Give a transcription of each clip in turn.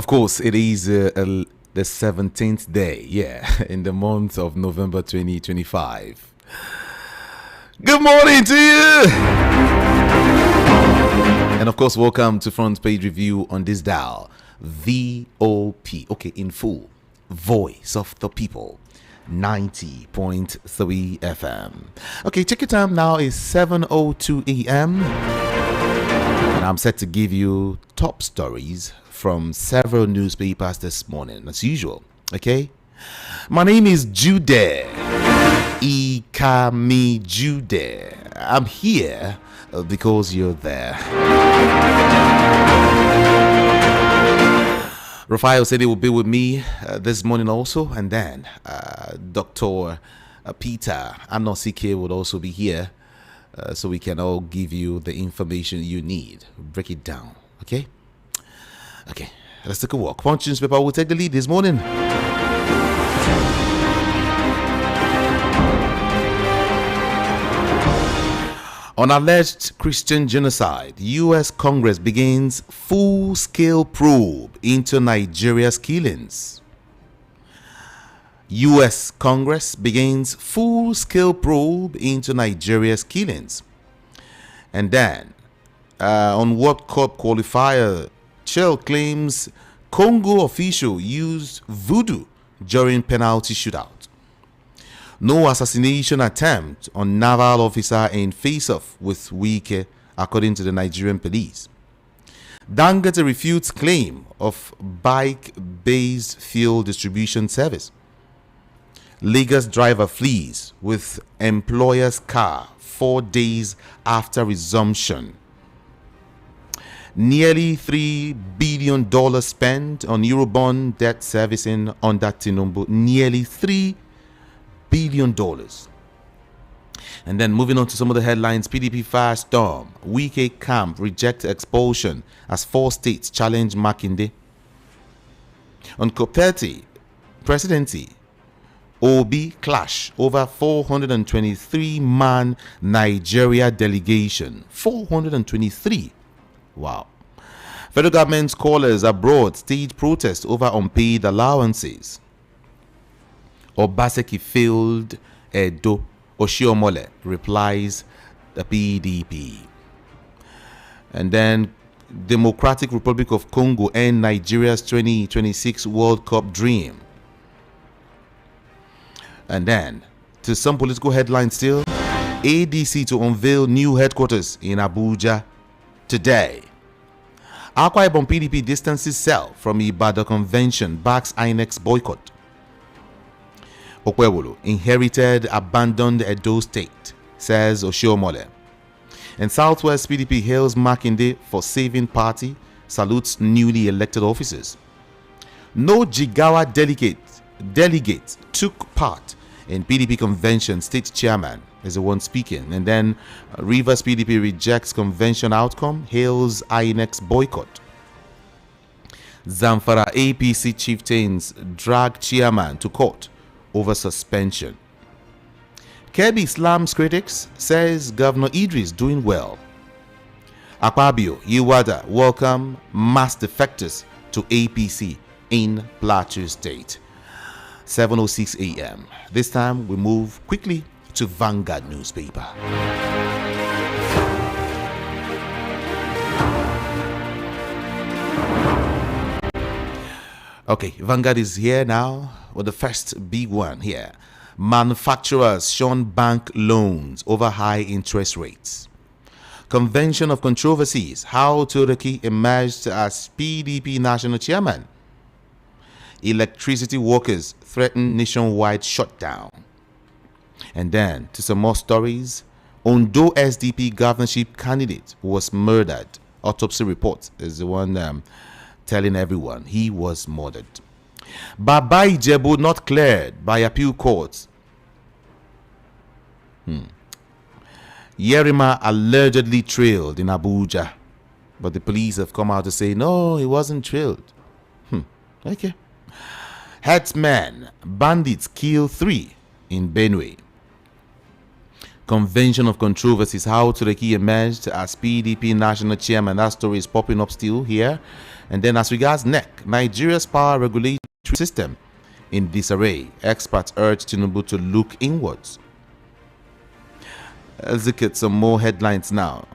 Of course, it is the 17th day, in the month of November 2025. Good morning to you! And of course, welcome to Front Page Review on this dial. VOP, okay, in full. Voice of the People. 90.3 FM. Okay, check your time now is 7:02 a.m. And I'm set to give you top stories from several newspapers this morning, as usual. Okay, my name is Jude Ikami Jude. I'm here because you're there. Raphael said he will be with me this morning also, and then Dr. Peter Anosike would also be here, so we can all give you the information you need. Break it down, okay? Okay, let's take a walk. Punch newspaper will take the lead this morning. On alleged Christian genocide, U.S. Congress begins full-scale probe into Nigeria's killings. U.S. Congress begins full-scale probe into Nigeria's killings. And then, on World Cup qualifier, Shell claims Congo official used voodoo during penalty shootout. No assassination attempt on naval officer in face-off with Wike, according to the Nigerian police. Dangote refutes claim of bike-based fuel distribution service. Lagos driver flees with employer's car 4 days after resumption. Nearly $3 billion spent on Eurobond debt servicing under Tinubu. Nearly $3 billion. And then moving on to some of the headlines. PDP firestorm. Wike camp rejects expulsion as 4 states challenge Makinde. On COP30 presidency, Obi clash over 423-man Nigeria delegation. 423. Wow. Federal government scholars abroad stage protest over unpaid allowances. Obaseki failed Edo. Oshiomole replies the PDP. And then Democratic Republic of Congo and Nigeria's 2026 World Cup dream. And then to some political headlines still. ADC to unveil new headquarters in Abuja today. Akwa Ibom PDP distances self from Ibadan convention, backs INEX boycott. Okwewolo inherited abandoned Edo state, says Oshiomole. And Southwest PDP hails Makinde for saving party, salutes newly elected officers. No Jigawa delegate took part in PDP convention, state chairman is the one speaking. And then Rivers PDP rejects convention outcome, hails INEX boycott. Zamfara APC chieftains drag chairman to court over suspension. Kebbi Islam's critics says Governor Idris doing well. Akpabio, Yiwada welcome mass defectors to APC in Plateau State. 7:06 a.m. This time we move quickly to Vanguard newspaper. Okay, Vanguard is here now with the first big one here. Manufacturers shun bank loans over high interest rates. Convention of controversies. How Turkey emerged as PDP national chairman. Electricity workers threaten nationwide shutdown. And then to some more stories. Ondo SDP governorship candidate was murdered. Autopsy report is the one telling everyone he was murdered. Baba Ijebu not cleared by appeal courts. Yerima allegedly trailed in Abuja, but the police have come out to say no, he wasn't trailed. Okay. Herdsmen, bandits kill 3 in Benue. Convention of controversies. How Tureki emerged as PDP national chairman. That story is popping up still here. And then as regards NEC, Nigeria's power regulatory system in disarray. Experts urge Tinubu to look inwards. Let's look at some more headlines now.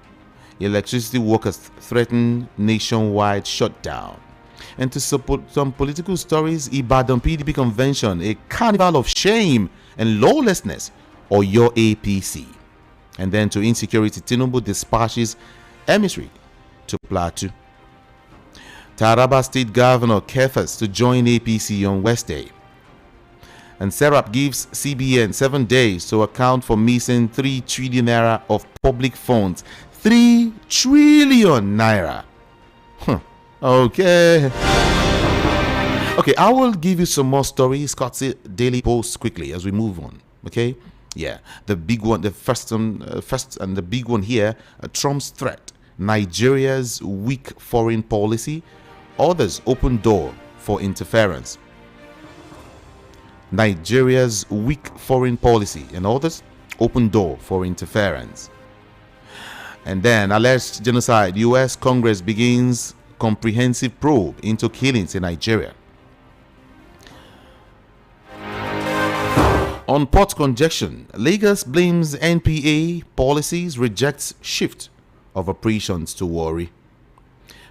Electricity workers threaten nationwide shutdown. And to support some political stories, Ibadan PDP convention, a carnival of shame and lawlessness, or your APC. And then to insecurity, Tinubu dispatches emissary to Plateau. Taraba State Governor Kefas to join APC on Wednesday. And Serap gives CBN 7 days to account for missing 3 trillion naira of public funds. 3 trillion naira. Okay. Okay, I will give you some more stories, Courtesy Daily Post, quickly as we move on. Okay. Yeah, the big one, the first and the big one here, Trump's threat, Nigeria's weak foreign policy, others open door for interference. Nigeria's weak foreign policy and others open door for interference. And then alleged genocide, U.S. Congress begins comprehensive probe into killings in Nigeria. On port congestion, Lagos blames NPA policies, rejects shift of operations to Warri.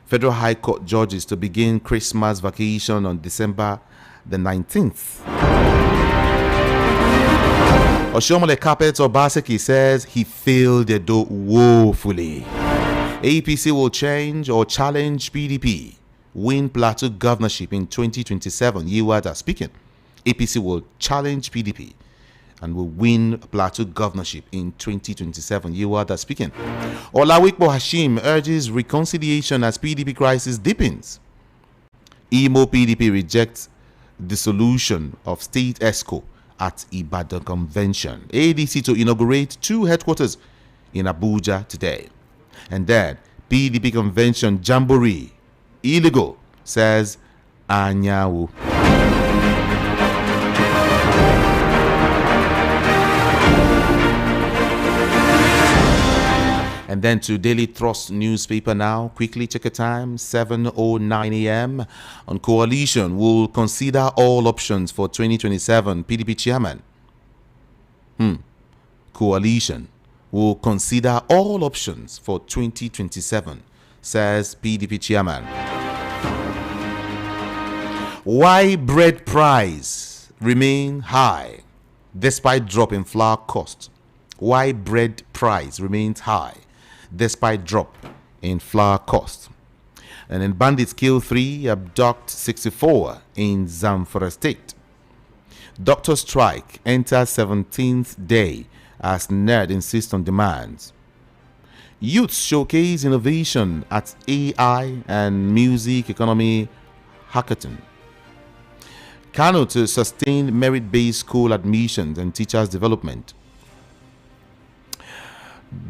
Federal High Court judges to begin Christmas vacation on December the 19th. Oshiomhole Carpet Obaseki says he failed the door woefully. APC will change or challenge PDP, win Plateau governorship in 2027. Yiwad are speaking. APC will challenge PDP and will win Plateau governorship in 2027. Yiwad are speaking. Olawikbo Hashim urges reconciliation as PDP crisis deepens. Imo PDP rejects dissolution of state ESCO at Ibadan Convention. ADC to inaugurate 2 headquarters in Abuja today. And then PDP Convention Jamboree illegal, says Anyawu. And then to Daily Trust newspaper now. Quickly check the time, 7:09 a.m. On coalition will consider all options for 2027 PDP chairman. Coalition will consider all options for 2027, says PDP chairman. Why bread price remain high despite drop in flour cost? Why bread price remains high despite drop in flour cost? And then bandits kill 3, abduct 64 in Zamfara state. Doctor strike enters 17th day as NERD insists on demands. Youths showcase innovation at AI and music economy hackathon. Kano to sustain merit-based school admissions and teachers development.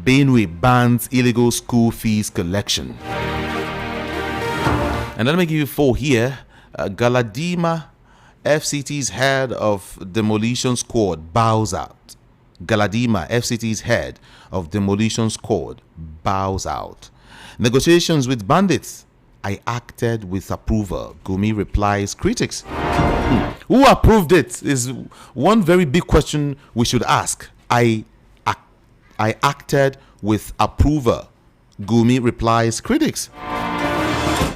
Benue bans illegal school fees collection. And let me give you 4 here. Galadima, FCT's head of demolition squad, bows out. Galadima, FCT's head of demolition squad, bows out. Negotiations with bandits. I acted with approval. Gumi replies critics. Who approved it is one very big question we should ask. I acted with approval. Gumi replies critics.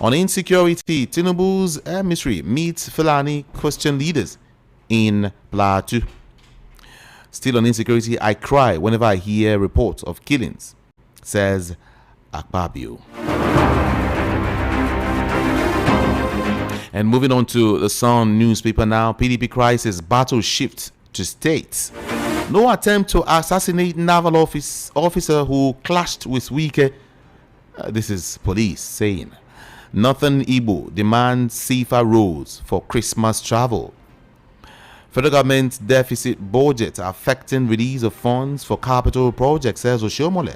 On insecurity, Tinubu's emissary meets Fulani Christian leaders in Plateau. Still on insecurity, I cry whenever I hear reports of killings, says Akpabio. And moving on to the Sun newspaper now. PDP crisis, battle shift to states. No attempt to assassinate naval officer who clashed with Wike. This is police saying. Northern Igbo demands safer roads for Christmas travel. Federal government deficit budget affecting release of funds for capital projects, says Oshiomhole.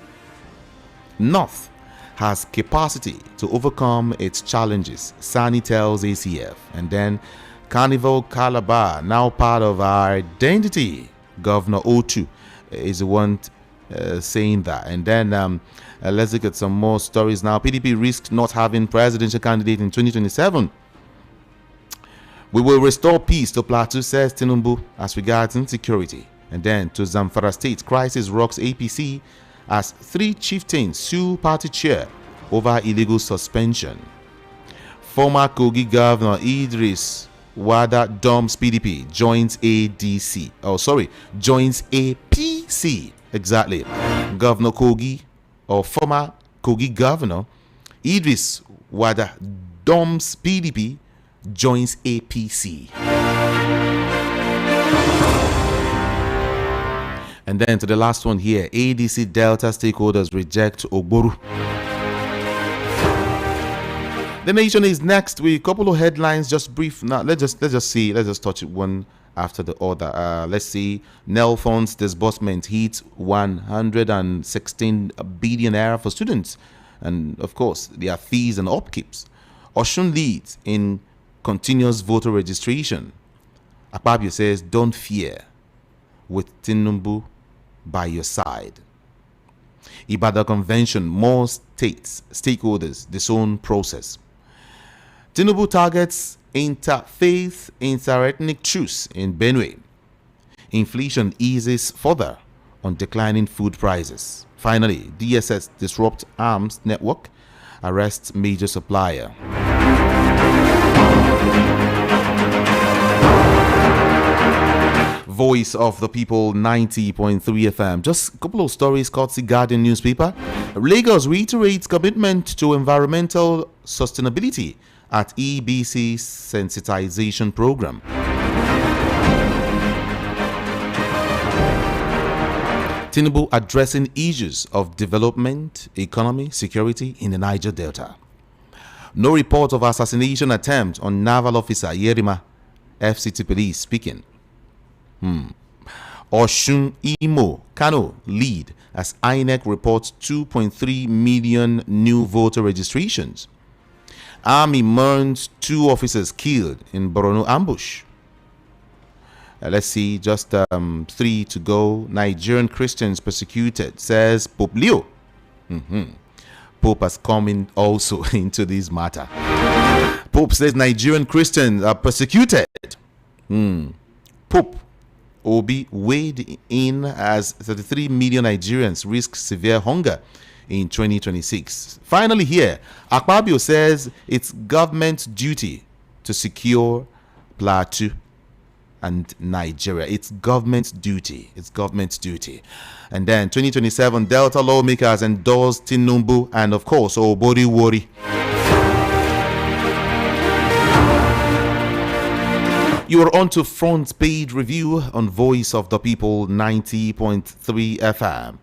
North has capacity to overcome its challenges, Sani tells ACF. And then Carnival Calabar, now part of our identity. Governor Otu is the one saying that. And then let's look at some more stories now. PDP risks not having presidential candidate in 2027. We will restore peace to Plateau, says Tinubu, as regards insecurity. And then to Zamfara State, crisis rocks APC as 3 chieftains sue party chair over illegal suspension. Former Kogi Governor Idris Wada dumps PDP, joins ADC. Joins APC. Exactly. Governor Kogi, or former Kogi Governor Idris Wada dumps PDP, joins APC. And then to the last one here, ADC Delta stakeholders reject Ogboru. The Nation is next with a couple of headlines, just brief. Now let's just touch it one after the other. Let's see. Nel funds disbursement hits 116 billion naira for students, and of course there are fees and upkeeps. Osun leads in continuous voter registration. Akpabio says, "Don't fear, with Tinubu by your side." Ibadan Convention, more stakeholders, disown process. Tinubu targets interfaith, interethnic truce in Benue. Inflation eases further on declining food prices. Finally, DSS disrupt arms network, arrests major supplier. Voice of the People 90.3 FM. Just a couple of stories, courtesy Guardian newspaper. Lagos reiterates commitment to environmental sustainability at EBC sensitization program. Tinubu addressing issues of development, economy, security in the Niger Delta. No report of assassination attempt on naval officer Yerima, FCT police speaking. Osun, Imo, Kano lead as INEC reports 2.3 million new voter registrations. Army mourns 2 officers killed in Borno ambush. Let's see, just 3 to go. Nigerian Christians persecuted, says Pope Leo. Pope has come in also into this matter. Pope says Nigerian Christians are persecuted. Pope Obi weighed in as 33 million Nigerians risk severe hunger in 2026. Finally here, Akpabio says it's government's duty to secure Plateau and Nigeria. It's government's duty. It's government's duty. And then 2027, Delta lawmakers endorse Tinubu and of course Obori Wori. You are on to front page review on Voice of the People 90.3 FM.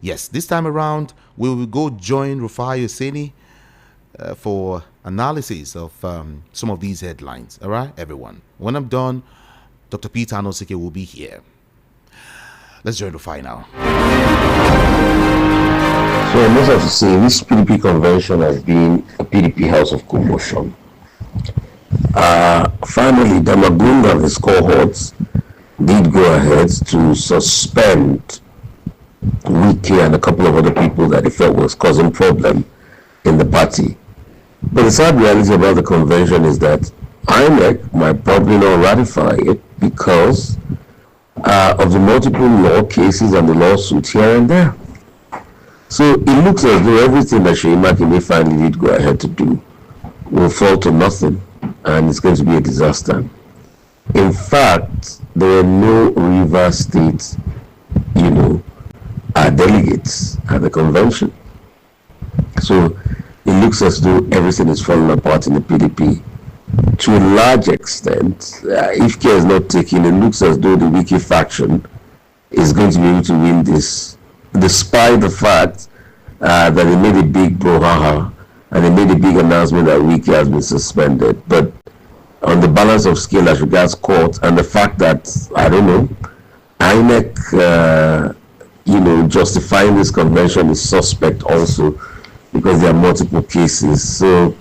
Yes, this time around we will go join Rufai Hussaini for analysis of some of these headlines. All right, everyone. When I'm done, Dr. Peter Anosike will be here. Let's join Rufai now. So I must have to say, this PDP convention has been a PDP house of commotion. Finally, Damagunga and his cohorts did go ahead to suspend Wike and a couple of other people that they felt was causing problem in the party. But the sad reality about the convention is that INEC might probably not ratify it because of the multiple law cases and the lawsuits here and there. So it looks as though everything that Sheyi Makinde finally did go ahead to do will fall to nothing, and it's going to be a disaster. In fact, there were no River State, delegates at the convention. So it looks as though everything is falling apart in the PDP. To a large extent, if care is not taken, it looks as though the Wike faction is going to be able to win this, despite the fact that they made a big brouhaha and they made a big announcement that Wike has been suspended. But on the balance of scale as regards court and the fact that, INEC, justifying this convention is suspect also because there are multiple cases. So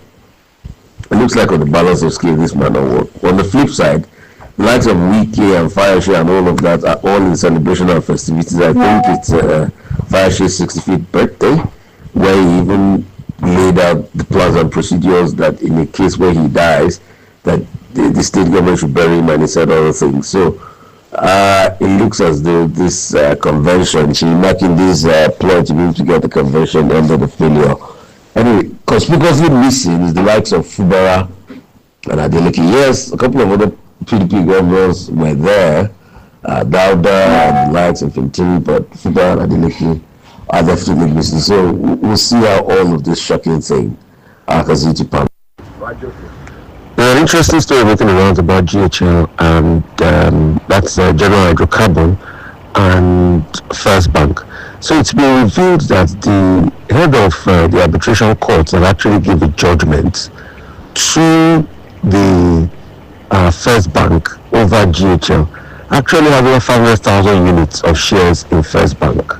it looks like on the balance of scale this might not work. On the flip side, the likes of Wike and Fayose and all of that are all in celebration and festivities. I think it's Fayoshe's 65th birthday, where he even laid out the plans and procedures that in a case where he dies, that the state government should bury him, and he said other things. So it looks as though this convention, she's making this plot to be able to get the convention under the failure. Anyway, conspicuously missing is the likes of Fubara and Adeleke. Yes, a couple of other PDP governors were there, Dauda and the likes of Fintiri, but Fubara and Adeleke are definitely missing. So we'll see how all of this shocking thing can to pan. An interesting story making around about GHL and that's General Hydrocarbon and First Bank. So it's been revealed that the head of the arbitration court that actually gave a judgment to the First Bank over GHL actually had over 500,000 units of shares in First Bank.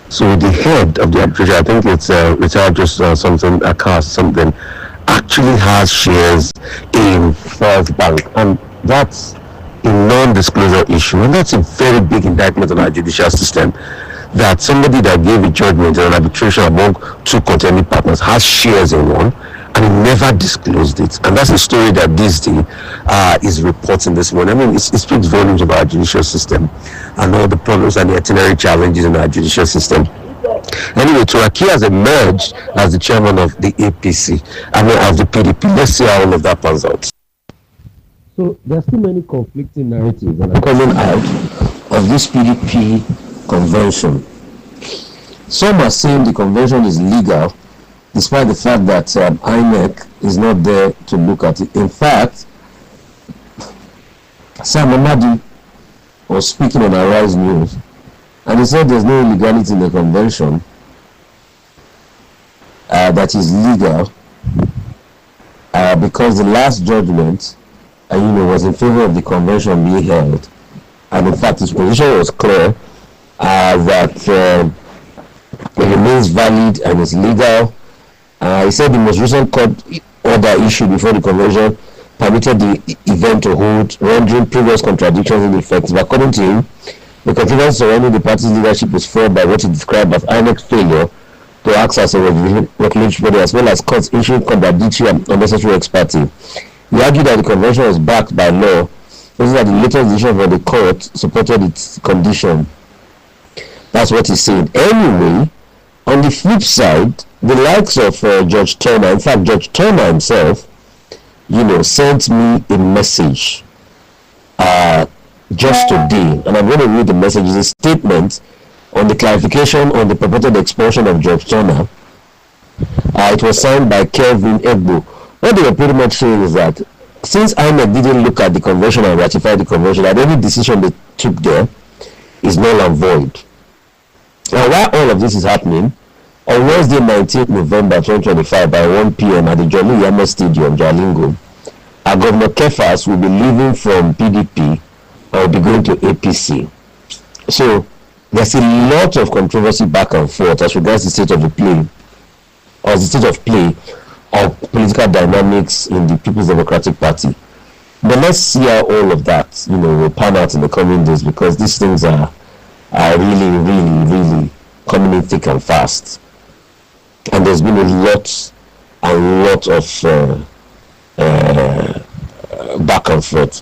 So the head of the arbitration, I think it's retired just something, a cast something, actually has shares in First Bank, and that's a non-disclosure issue, and that's a very big indictment on our judicial system, that somebody that gave a judgment in an arbitration among two contending partners has shares in one and he never disclosed it. And that's a story that this thing is reporting this morning. I mean, it speaks volumes about our judicial system and all the problems and the itinerary challenges in our judicial system. Anyway, Turaki has emerged as the chairman of the APC, I mean, of the PDP. Let's see how all of that pans out. So there's too many conflicting narratives that are coming out of this PDP convention. Some are saying the convention is legal, despite the fact that INEC is not there to look at it. In fact, Sam Amadi was speaking on Arise News, and he said there's no illegality in the convention, that is legal, because the last judgment, was in favor of the convention being held, and in fact his position was clear that it remains valid and is legal. He said the most recent court order issued before the convention permitted the event to hold, rendering previous contradictions ineffective. According to him, the controversy surrounding the party's leadership was framed by what he described as INEC's failure to act as a regulatory body, as well as courts issuing contradictory and unnecessary expertise. He argued that the convention was backed by law, also that the latest decision from the court supported its condition. That's what he said. Anyway, on the flip side, the likes of George Turner, in fact, George Turner himself, sent me a message just today, and I'm going to read the message. It's a statement on the clarification on the purported expulsion of George Turner. It was signed by Kelvin Egbo. What they were pretty much saying is that since INEC didn't look at the convention and ratify the convention, that any decision they took there is null and void. Now, while all of this is happening, on Wednesday, 19th November 2025, by 1 p.m. at the Jolly Yama Stadium, Jalingo, Governor Kefas will be leaving from PDP and will be going to APC. So there's a lot of controversy back and forth as regards the state of the play, or the state of play of political dynamics in the People's Democratic Party. But let's see how all of that, will pan out in the coming days, because these things are really, really, really coming in thick and fast. And there's been a lot of back and forth.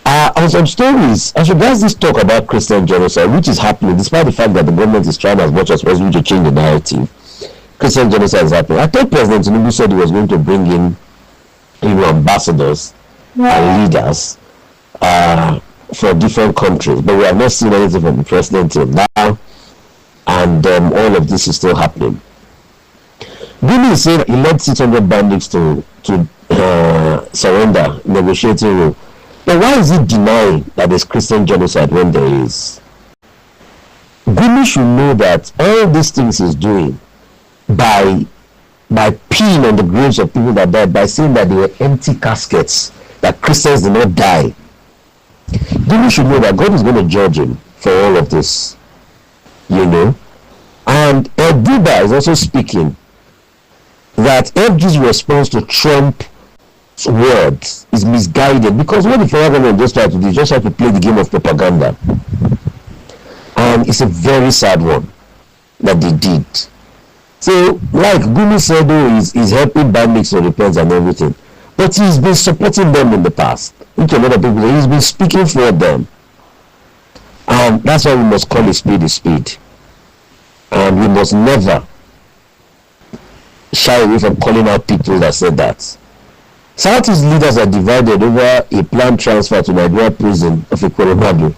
On some stories, as regards this talk about Christian genocide, which is happening, despite the fact that the government is trying as much as possible to change the narrative, Christian genocide is happening. I thought President Tinubu said he was going to bring in, ambassadors and leaders for different countries, but we have not seen anything from the president till now, and all of this is still happening. Gumi is saying he led 600 bandits to surrender, negotiating room. But why is he denying that there's Christian genocide when there is? Gumi should know that all these things he's doing by peeing on the graves of people that died, by saying that they were empty caskets, that Christians did not die. Gumi should know that God is going to judge him for all of this. And El Duba is also speaking that FG's response to Trump's words is misguided, because what the federal government just tried to do is just have to play the game of propaganda, and it's a very sad one. that they did. So, like Gumi said, oh, he's helping bandits to repent and everything. But he's been supporting them in the past. Which a lot of people, he's been speaking for them. And that's why we must call a spade a spade. And we must never shy away from calling out people that said that. Southeast leaders are divided over a planned transfer to Nigeria prison of Ekoromadu.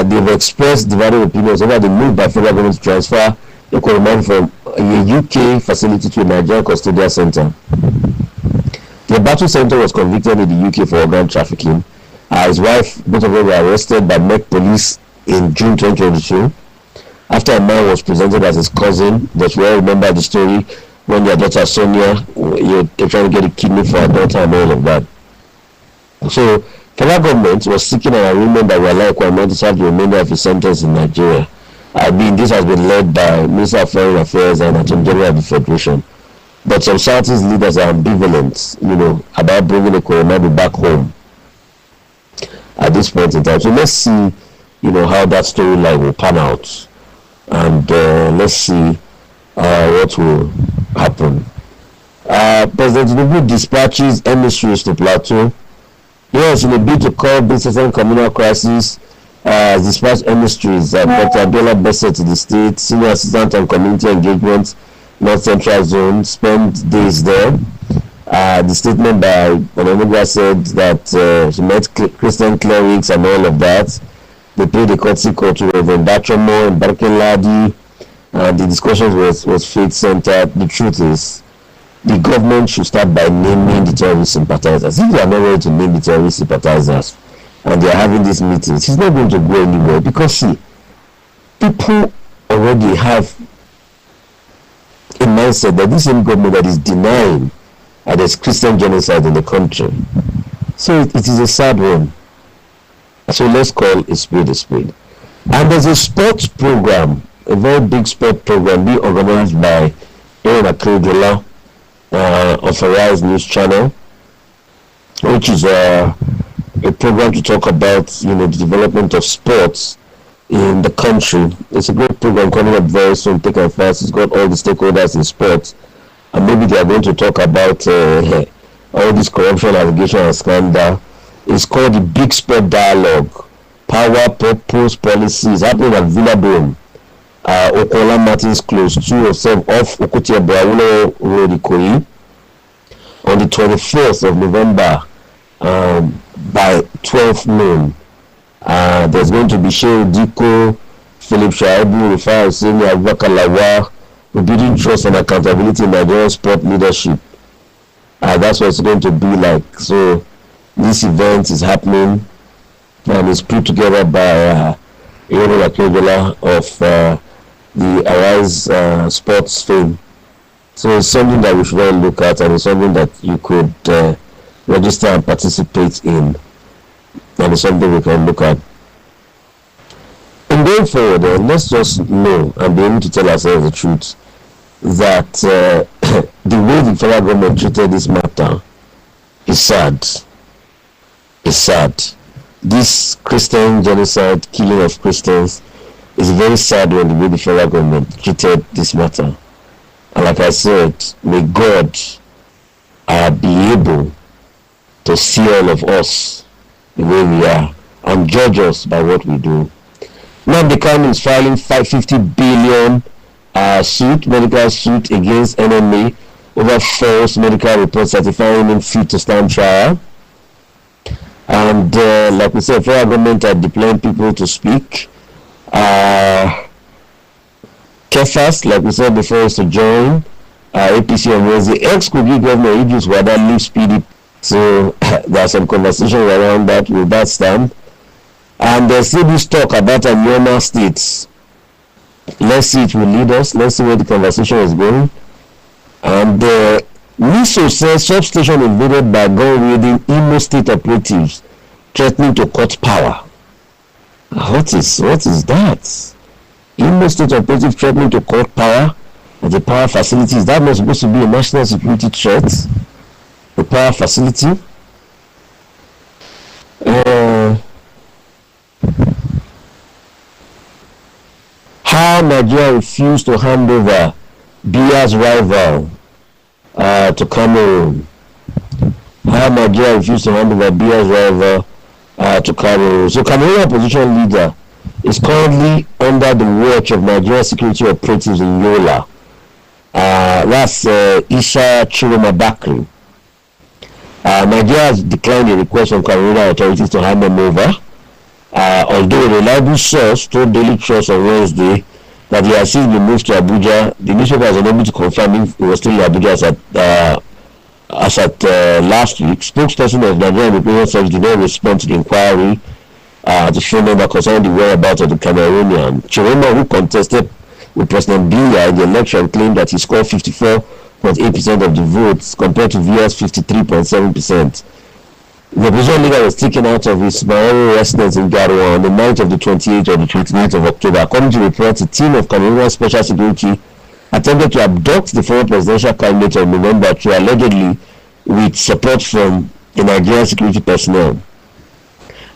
They've expressed divided opinions over the move by federal government to transfer Ekoromadu from a UK facility to a Nigerian custodial center. The Battle Center was convicted in the UK for organ trafficking. His wife, both of them were arrested by Met Police in June 2022 after a man was presented as his cousin. But we all remember the story when their daughter Sonia, they're trying to get a kidney for her daughter and all of that. So, federal government was seeking an agreement that will allow Kwame to serve the remainder of his sentence in Nigeria. This has been led by Minister of Foreign Affairs and Attorney General of the Federation. But some Southeast leaders are ambivalent, about bringing the Ekoromadu back home at this point in time. So let's see, how that storyline will pan out, and let's see what will happen. President Tinubu dispatches emissaries to Plateau. Yes, in a bid to curb business and communal crisis, dispatched emissaries. Dr. Abiola Besse to the state, Senior Assistant on Community Engagement, North Central Zone, spent days there. The statement by Onomugwa said that she met Christian clerics and all of that. They paid a courtesy call to Reverend Dachomo and Barkeladi. The discussion was faith-centered. The truth is, the government should start by naming the terrorist sympathizers. If they are not ready to name the terrorist sympathizers and they are having these meetings, it's not going to go anywhere, because see, people already have a mindset that this same government that is denying that there's Christian genocide in the country. So it is a sad one. So let's call a spade a spade. And there's a sports program, a very big sport program being organized by Aaron Akejola, authorized news channel, which is a program to talk about the development of sports in the country. It's a great program coming up very soon, thick and fast. It's got all the stakeholders in sports, and maybe they are going to talk about all this corruption allegation and scandal. It's called the Big Sport Dialogue, Power, Purpose, Policies, happening at Villa Dome, Okola Martins Close, 207 off Okutia Braulo Road, Ikoyi, on the 24th of November by 12 noon. There's going to be Shehu Diko, Philip Shaibu, Rufai Hussaini, Abubakar Lawal, Rebuilding Trust and Accountability in Nigerian Sport Leadership. That's what it's going to be like. So this event is happening and it's put together by Aaron Akejola of the Arise Sports fame. So it's something that we should all look at, and it's something that you could register and participate in, and it's something we can look at. And going forward, let's just know and be able to tell ourselves the truth that the way the federal government treated this matter is sad. It's sad. This Christian genocide, killing of Christians, is very sad when the way the federal government treated this matter. And like I said, may God be able to see all of us the way we are and judge us by what we do. Nnamdi Kanu is filing $550 billion medical suit against NMA over false medical reports certifying him fit to stand trial. And like we said, federal government are deploying people to speak. Kefas, like we said before, is to join APC on Wednesday. Ex-Kogi Governor Idris Wada leaves PDP. So there are some conversations around that. Will that stand? And there's still this talk about Anioma states. Let's see, it will lead us. Let's see where the conversation is going. And NISO says substation invaded by gun-wielding Imo State operatives threatening to cut power. What is that? Imo State operative threatening to cut power at the power facility. Is that not supposed to be a national security threat? The power facility? How Nigeria refused to hand over Biya's rival to Cameroon. How Nigeria refused to hand over Biya's rival to Cameroon. So Cameroon opposition leader is currently under the watch of Nigerian security operatives in Yola. That's Isha Chiroma Bakri. Nigeria has declined a request from Cameroonian authorities to hand them over. Although a reliable source told Daily Trust on Wednesday that he has since been moved to Abuja, the newspaper was unable to confirm if he was still in Abuja as at last week. Spokesperson of Nigerian Immigration Service did not respond to the inquiry to show member concerning the whereabouts of the Cameroonian. Chiroma, who contested with President Biya in the election, claimed that he scored 54.8% of the votes compared to Biya's 53.7%. The opposition leader was taken out of his Maori residence in Garoua on the night of the 28th or the 29th of October. According to reports, a team of Cameroonian special security attempted to abduct the former presidential candidate on November 2, allegedly with support from the Nigerian security personnel.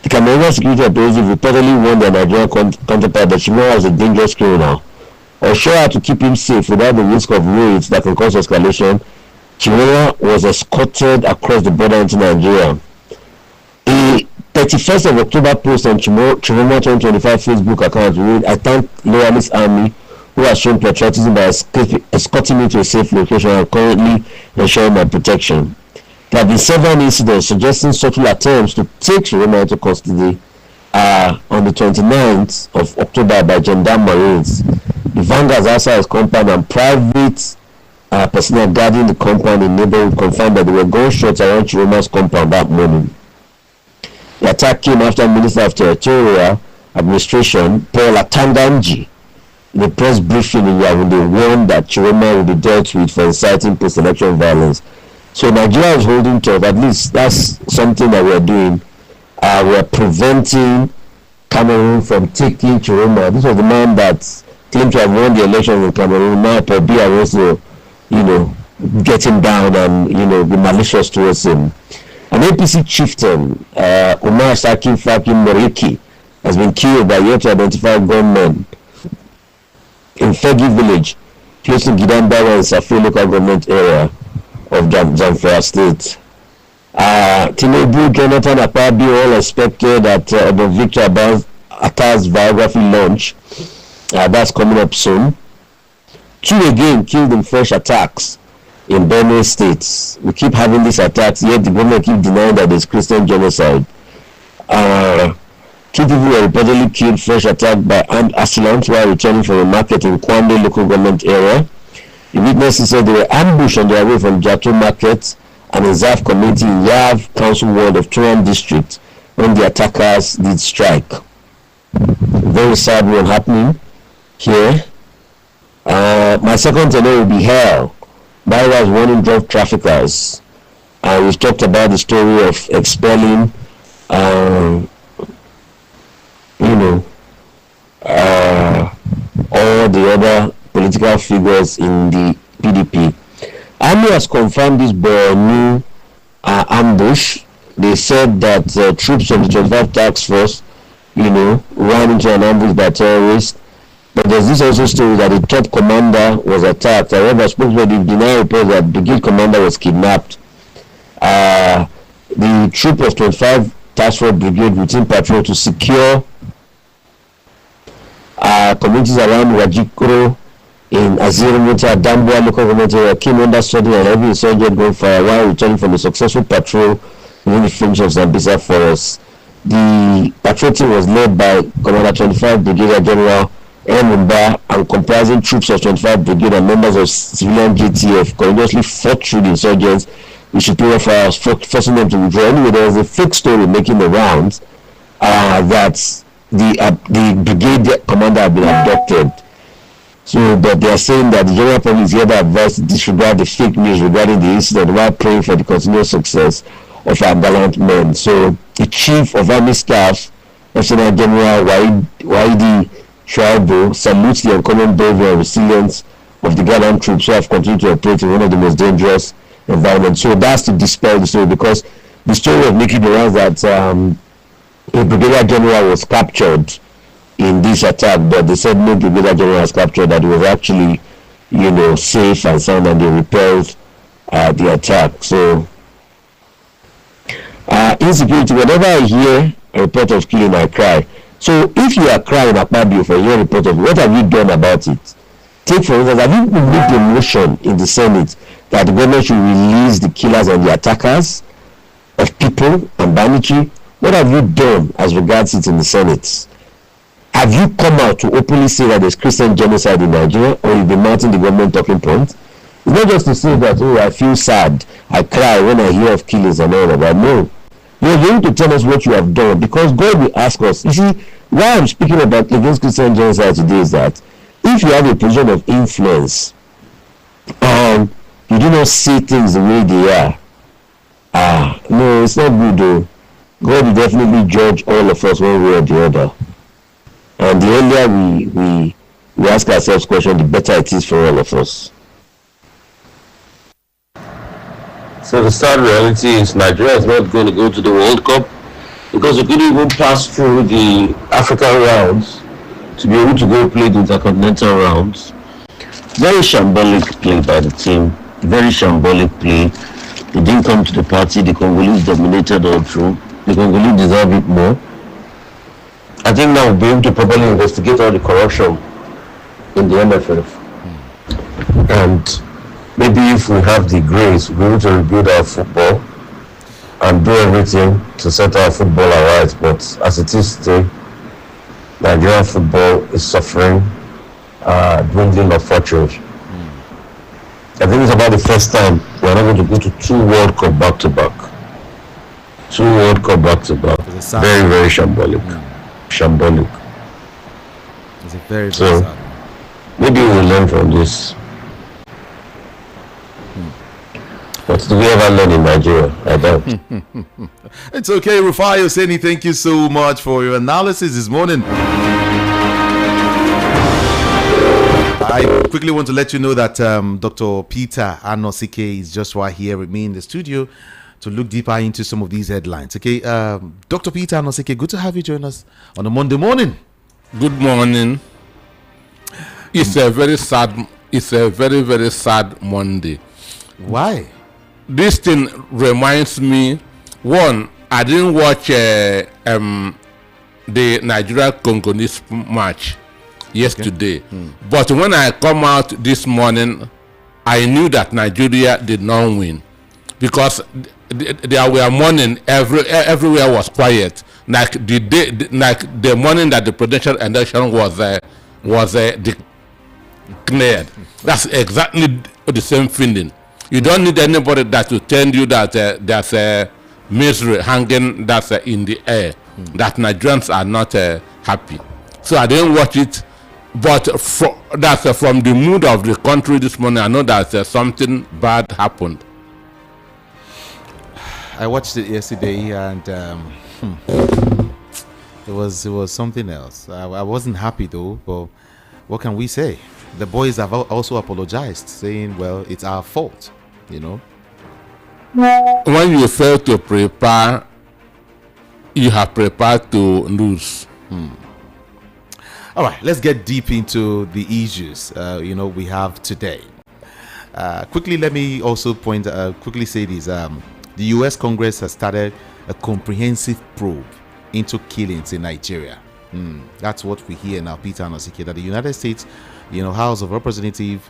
The Cameroonian security operative reportedly warned their Nigerian counterpart that Chiroma was a dangerous criminal, or show how to keep him safe without the risk of raids that can cause escalation. Chiroma was escorted across the border into Nigeria. A 31st of October post on Chiroma 2025 Facebook account read, "I thank Loyalist Army who has shown patriotism by escorting me to a safe location and currently ensuring my protection." There have been several incidents suggesting subtle attempts to take Chiroma into custody on the 29th of October by Gendarmes. The vanguards outside his compound and private personnel guarding the compound in neighborhood confirmed that there were gunshots around Chiroma's compound that morning. The attack came after Minister of Territorial Administration Paul Atanganji, in a press briefing in Yaoundé, warned that Chiroma will be dealt with for inciting post-election violence. So Nigeria is holding tough. At least that's something that we're doing. We're preventing Cameroon from taking Chiroma. This was the man that claimed to have won the election in Cameroon. Now Paul Biya wants to, get him down and, be malicious towards him. An APC chieftain, Umar Saki Faki Moriki, has been killed by yet to identify gunmen in Fegi village, close to Gidanbawa and Safi local government area of Zamfara state. Tinubu, Jonathan Akpabio all expected at the Victor Attah's biography launch. That's coming up soon. Two again killed in fresh attacks in Benue State. We keep having these attacks, yet the government keep denying that there's Christian genocide. Two people were reportedly killed fresh attack by armed assailants while returning from a market in Kwande local government area. The witnesses said they were ambushed on their way from Jato Market and in Zaf community in Yav Council Ward of Turan District when the attackers did strike. Very sad one happening here. My second tenor will be hell. Bywise warning drug traffickers. We've talked about the story of expelling, all the other political figures in the PDP. Army has confirmed this new ambush. They said that troops of the 25 Task Force, ran into an ambush by terrorists. But there's this also story that the top commander was attacked. However, spokesman denied reports that brigade commander was kidnapped. The troop of 25 Task Force Brigade routine patrol to secure communities around Wajikoro in Azirimuta, Dambua local government area came under sudden and heavy insurgent gunfire while returning from a successful patrol within the fringe of Zambisa Forest. The patrol team was led by Commander 25 Brigadier General Mumba and comprising troops of 25 Brigade and members of civilian JTF courageously fought through the insurgents with superior fires, forcing them to withdraw. Anyway, there was a fake story making the rounds that the brigade commander had been abducted. So, but they are saying that the general public is hereby advised to disregard the fake news regarding the incident while praying for the continued success of our gallant men. So, the Chief of Army Staff, Lieutenant General Waidi Shuaibu, salutes the uncommon bravery and resilience of the gallant troops who have continued to operate in one of the most dangerous environments. So, that's to dispel the story, because the story of making the rounds that a brigadier general was captured in this attack, but they said no brigadier general has captured, that it was actually, safe and sound, and they repelled the attack. So insecurity, whenever I hear a report of killing, I cry. So if you are crying Akpabio for your report of, what have you done about it? Take for instance, have you moved a motion in the Senate that the government should release the killers and the attackers of people and banditry? What have you done as regards it in the Senate? Have you come out to openly say that there's Christian genocide in Nigeria, or you've been mounting the government talking point? It's not just to say that, oh, I feel sad, I cry when I hear of killings and all of that. No. You're going to tell us what you have done, because God will ask us. You see, why I'm speaking about against Christian genocide today is that if you have a position of influence and you do not see things the way they are, no, it's not good though. God will definitely judge all of us one way or the other. And the earlier we ask ourselves questions, the better it is for all of us. So the sad reality is Nigeria is not going to go to the World Cup because we couldn't even pass through the African rounds to be able to go play the intercontinental rounds. Very shambolic play by the team. Very shambolic play. They didn't come to the party. The Congolese dominated all through. The Congolese deserve it more. I think now we'll be able to properly investigate all the corruption in the MFF. And maybe if we have the grace, we'll be able to rebuild our football and do everything to set our football aright. But as it is today, Nigerian football is suffering dwindling of fortunes. I think it's about the first time we're not going to go to 2 World Cup back-to-back. 2 World Cup back-to-back. Very, very shambolic. Shambolic. It's a very, very so sad. Maybe we'll learn from this. But do we ever learn in Nigeria? I doubt. It's okay, Rufai Oseni. Thank you so much for your analysis this morning. I quickly want to let you know that Dr. Peter Anosike is just right here with me in the studio to look deeper into some of these headlines. Okay, Dr. Peter Anosike, good to have you join us on a Monday morning. Good morning. It's a very sad. It's a very, very sad Monday. Why? This thing reminds me. One, I didn't watch the Nigeria Congolese match yesterday, but when I come out this morning, I knew that Nigeria did not win because there were morning everywhere was quiet, like the morning that the presidential election was declared. That's exactly the same feeling. You don't need anybody that to tell you that there's a misery hanging that's in the air, that Nigerians are not happy. So I didn't watch it, but that's from the mood of the country this morning. I know that something bad happened. I watched it yesterday, and it was something else. I wasn't happy though, but what can we say? The boys have also apologized, saying, well, it's our fault, you know. When you fail to prepare, you have prepared to lose. All right, let's get deep into the issues we have today. Quickly, let me also quickly say this. The U.S. Congress has started a comprehensive probe into killings in Nigeria. That's what we hear now, Peter Anosike, that the United States, House of Representatives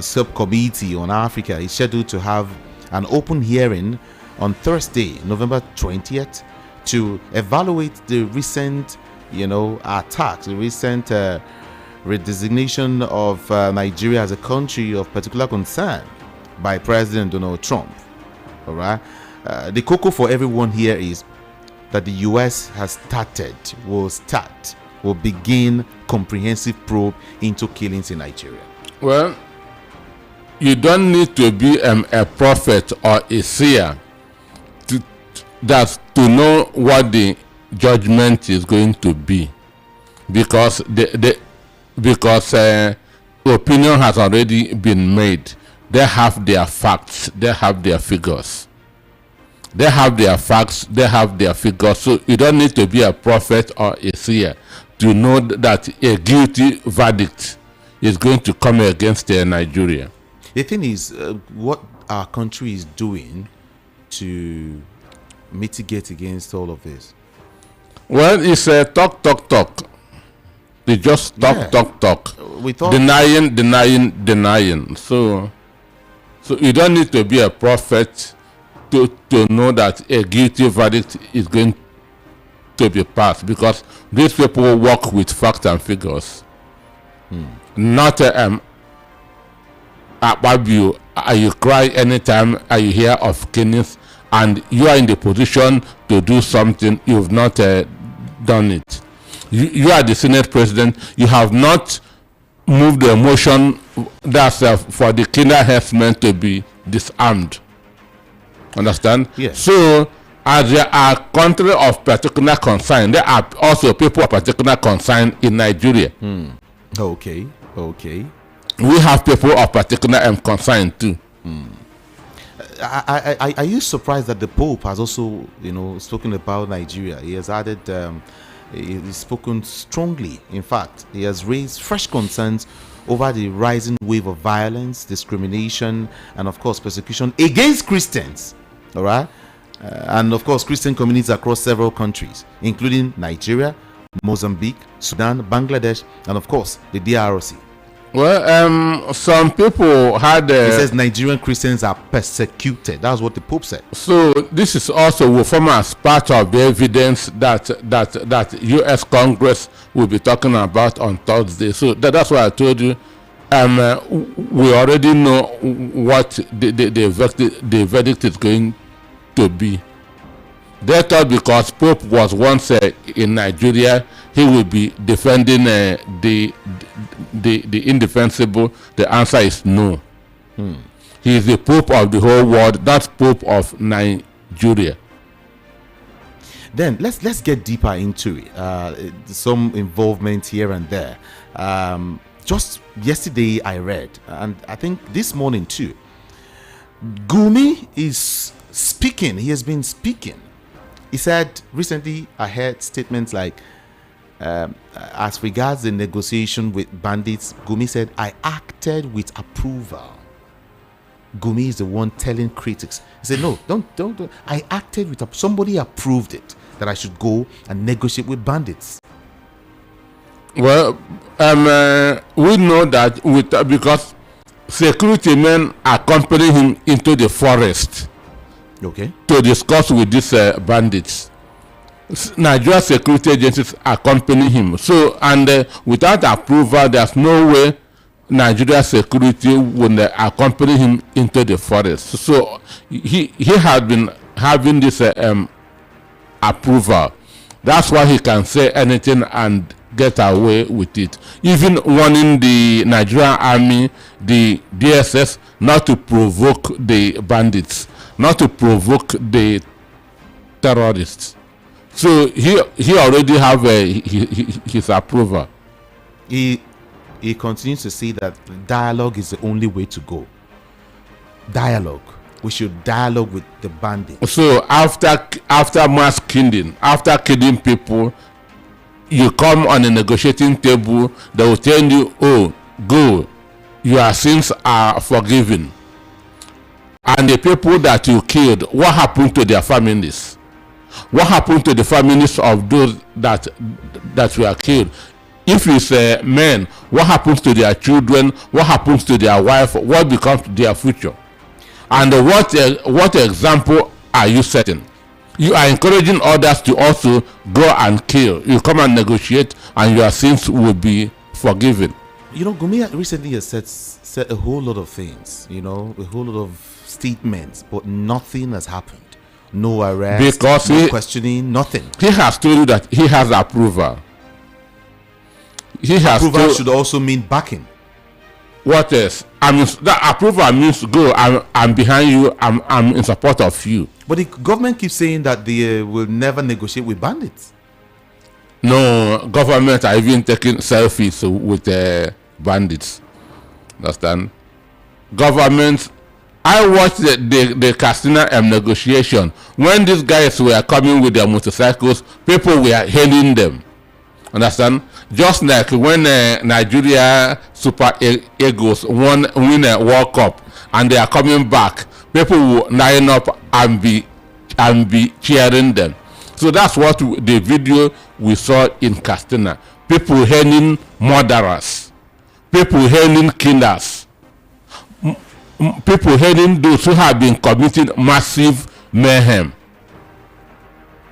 subcommittee on Africa is scheduled to have an open hearing on Thursday, November 20th, to evaluate the recent, attacks, the recent redesignation of Nigeria as a country of particular concern by President Donald Trump. All right. The cocoa for everyone here is that the U.S. will begin comprehensive probe into killings in Nigeria. Well, you don't need to be a prophet or a seer to know what the judgment is going to be, because opinion has already been made. They have their facts, they have their figures. They have their facts, they have their figures. So you don't need to be a prophet or a seer to know that a guilty verdict is going to come against Nigeria. The thing is, what our country is doing to mitigate against all of this. Well, it's a talk. They just talk. We thought denying. So you don't need to be a prophet to know that a guilty verdict is going to be passed, because these people work with facts and figures. Not you cry anytime you hear of killings and you are in the position to do something, you've not done it. You are the Senate president, you have not moved the motion that's for the killer herdsmen to be disarmed. Understand? Yes. So, as there are countries of particular concern, there are also people of particular concern in Nigeria. Okay. We have people of particular concern too. Are you surprised that the Pope has also, spoken about Nigeria? He has added, he's spoken strongly. In fact, he has raised fresh concerns over the rising wave of violence, discrimination, and of course persecution against Christians. All right, and of course Christian communities across several countries, including Nigeria, Mozambique, Sudan, Bangladesh, and of course the DRC. Well, some people had. He says Nigerian Christians are persecuted. That's what the Pope said. So this is also will form as part of the evidence that U.S. Congress will be talking about on Thursday. So that's why I told you. We already know what the verdict is going to be. They thought because Pope was once in Nigeria, he will be defending the indefensible. The answer is no. He is the Pope of the whole world. That's Pope of Nigeria. Then let's get deeper into it. Some involvement here and there. Just yesterday I read, and I think this morning too, Gumi is speaking. He has been speaking. He said recently, I heard statements like, as regards the negotiation with bandits, Gumi said, I acted with approval. Gumi is the one telling critics. He said, no, don't. I acted with, somebody approved it, that I should go and negotiate with bandits. Well, we know that because security men accompany him into the forest. Okay. To discuss with these bandits. Nigeria security agencies accompany him. So, and without approval, there's no way Nigeria security would accompany him into the forest. So, he had been having this approval. That's why he can say anything and get away with it. Even warning the Nigerian army, the DSS, not to provoke the bandits, not to provoke the terrorists. So he already have his approval. He continues to say that dialogue is the only way to go. Dialogue. We should dialogue with the bandits. So after mass killing, after killing people, you come on a negotiating table, they will tell you, oh, go, your sins are forgiven. And the people that you killed, what happened to their families? What happened to the families of those that were killed? If it's men, what happens to their children? What happens to their wife? What becomes their future? And what example are you setting? You are encouraging others to also go and kill. You come and negotiate, and your sins will be forgiven. Gumi recently has said a whole lot of things. A whole lot of statements, but nothing has happened. No arrest, because no questioning, nothing. He has told you that he has approval. Approval should also mean backing. What else? I mean, that approval means go. I'm behind you. I'm in support of you. But the government keeps saying that they will never negotiate with bandits. No, government are even taking selfies with bandits. Understand? Governments. I watched the Katsina negotiation. When these guys were coming with their motorcycles, people were hailing them. Understand? Just like when Nigeria Super Eagles win a World Cup and they are coming back, people will line up and be cheering them. So that's what the video we saw in Castina. People hailing murderers, people hailing killers, people hailing those who have been committing massive mayhem.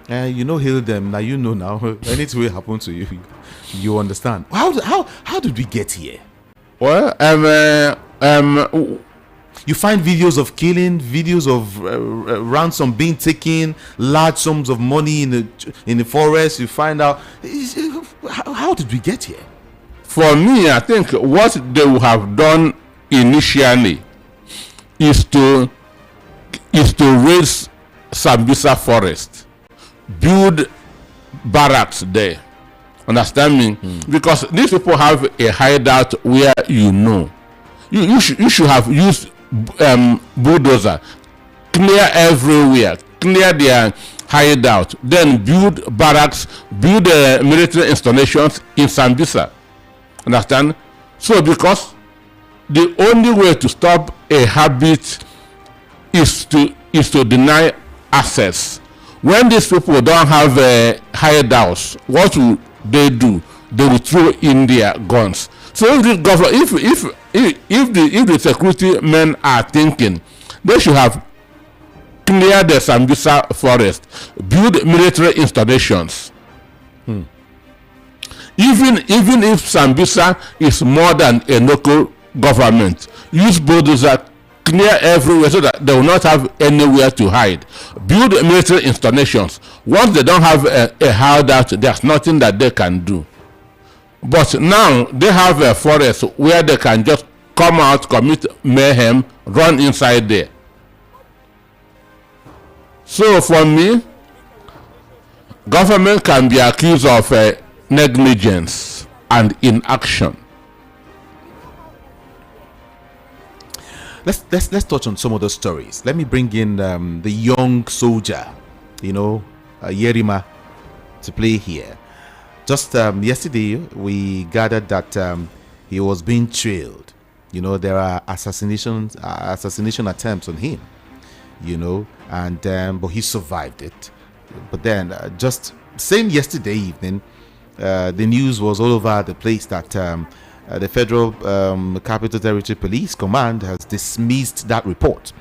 You know, hail them now. You know now. Anything will happen to you, you understand. How did we get here? Well, you find videos of killing, videos of ransom being taken, large sums of money in the forest. You find out how did we get here? For me, I think what they would have done initially is to raise Sambisa Forest, build barracks there. Understand me? Because these people have a hideout where you should have used bulldozer, clear everywhere, clear their hideout, then build barracks, build military installations in Sambisa. Understand? So because the only way to stop a habit is to deny access. When these people don't have hideouts, what will they do? They will throw in their guns. So if the government, if the security men are thinking, they should have cleared the Sambisa forest, build military installations. Even if Sambisa is more than a local government, use bulldozer, clear everywhere so that they will not have anywhere to hide. Build military installations. Once they don't have a hideout, there's nothing that they can do. But now they have a forest where they can just come out, commit mayhem, run inside there. So for me, government can be accused of negligence and inaction. Let's touch on some of those stories. Let me bring in the young soldier, Yerima, to play here. Just yesterday, we gathered that he was being trailed. There are assassination attempts on him. But he survived it. But then, just same yesterday evening, the news was all over the place that the Federal Capital Territory Police Command has dismissed that report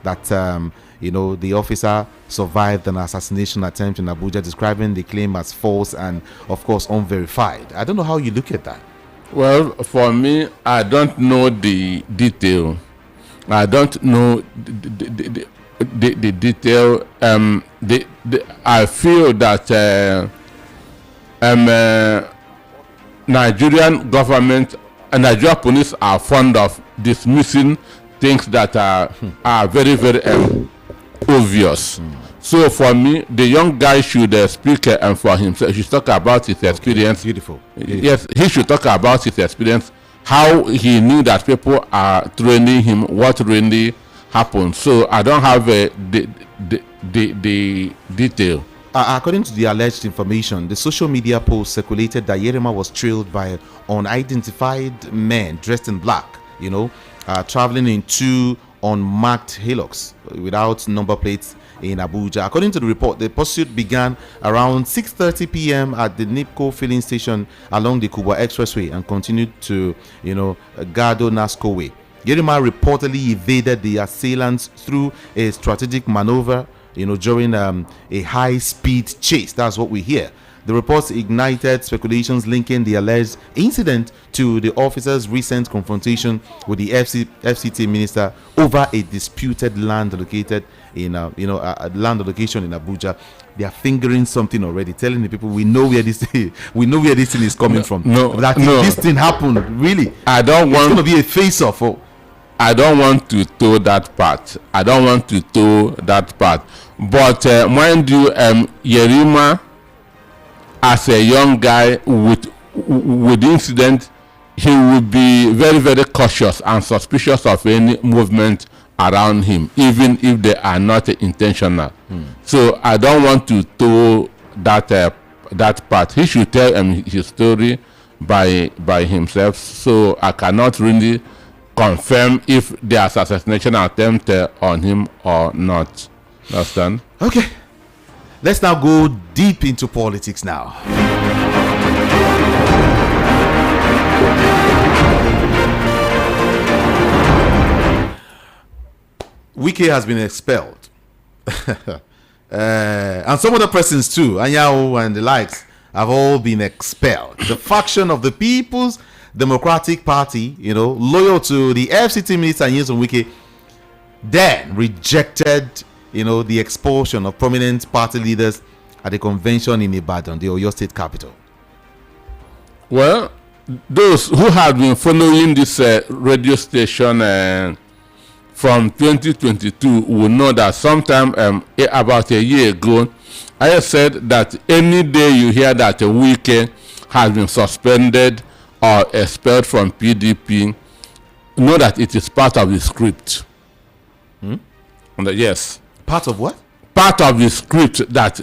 that the officer survived an assassination attempt in Abuja, describing the claim as false and, of course, unverified. I don't know how you look at that. Well, for me, I don't know the detail. I don't know the detail. I feel that Nigerian government and Nigerian police are fond of dismissing things that are very, very obvious. So for me, the young guy should speak for himself. He should talk about his experience. Beautiful. Yes, he should talk about his experience, how he knew that people are training him, what really happened. So I don't have the detail. According to the alleged information, the social media post circulated that Yerima was trailed by unidentified men dressed in black, traveling in two unmarked Hilux without number plates in Abuja. According to the report, the pursuit began around 6:30 p.m. at the NIPCO filling station along the Kubwa Expressway and continued to, Gado Nasco Way. Yerima reportedly evaded the assailants through a strategic maneuver, during a high-speed chase. That's what we hear. The reports ignited speculations linking the alleged incident to the officer's recent confrontation with the FCT minister over a disputed land located in land location in Abuja. They are fingering something already, telling the people we know where this thing is coming from. If this thing happened, really, it's going to be a face-off. I don't want to tow that part. But mind you, Yerima, as a young guy with the incident, he will be very, very cautious and suspicious of any movement around him, even if they are not intentional. So I don't want to tow that that part. He should tell his story by himself. So I cannot really confirm if there's assassination attempt on him or not. Understand? Okay. Let's now go deep into politics now. Wike has been expelled. And some other persons too, Anyanwu and the likes, have all been expelled. The faction of the People's Democratic Party, loyal to the FCT minister Nyesom Wike, then rejected, the expulsion of prominent party leaders at the convention in Ibadan, the Oyo State capital. Well, those who have been following this radio station from 2022 will know that sometime about a year ago, I said that any day you hear that a Wike has been suspended or expelled from PDP, know that it is part of the script. Yes. Part of what? Part of the script that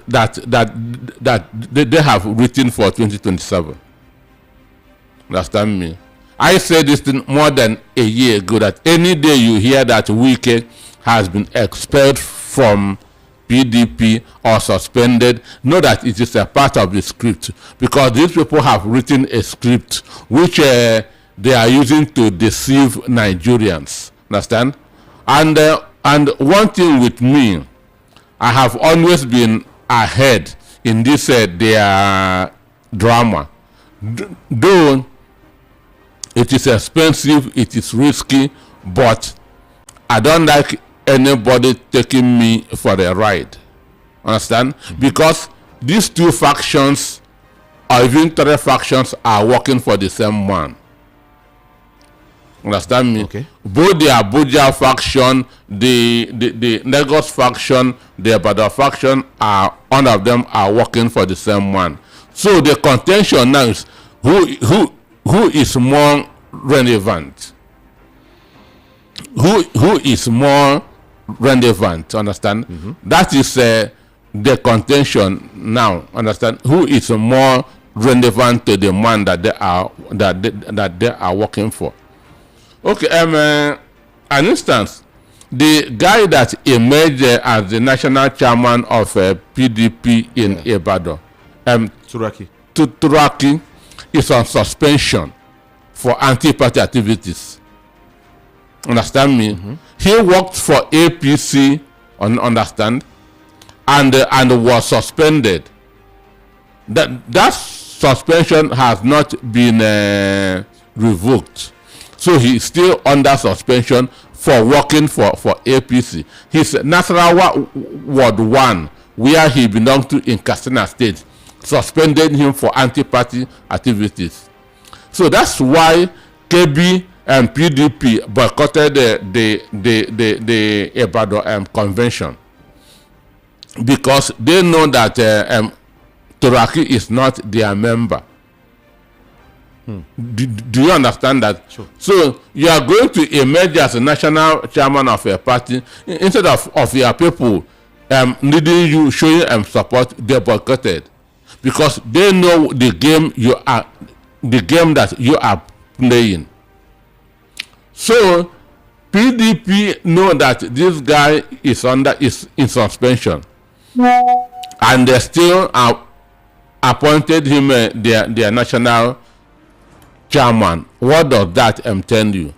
they have written for 2027. Understand me? I said this thing more than a year ago, that any day you hear that Wike has been expelled from PDP or suspended, know that it is a part of the script, because these people have written a script which they are using to deceive Nigerians. Understand? And one thing with me, I have always been ahead in this their drama. Though it is expensive, it is risky, but I don't like anybody taking me for a ride. Understand? Because these two factions, or even three factions, are working for the same man. Understand me? Okay. Both the Abuja faction, the Lagos faction, the Ibadan faction, all of them are working for the same man. So the contention now is who is more relevant? Who is more relevant? Understand? That is the contention now. Understand? Who is more relevant to the man that they are working for? Okay, an instance, the guy that emerged as the national chairman of PDP in Ibadan, Turaki, is on suspension for anti-party activities. Understand me? He worked for APC, understand, and was suspended. That suspension has not been revoked. So he is still under suspension for working for APC. His Nasarawa Ward 1, where he belonged to in Katsina State, suspended him for anti-party activities. So that's why KB and PDP boycotted the Ibadan convention, because they know that Turaki is not their member. Do you understand that? Sure. So you are going to emerge as a national chairman of a party, instead of your people needing you, showing support, they boycotted, because they know the game that you are playing. So PDP know that this guy is in suspension, and they still appointed him their national chairman. What does that tell you?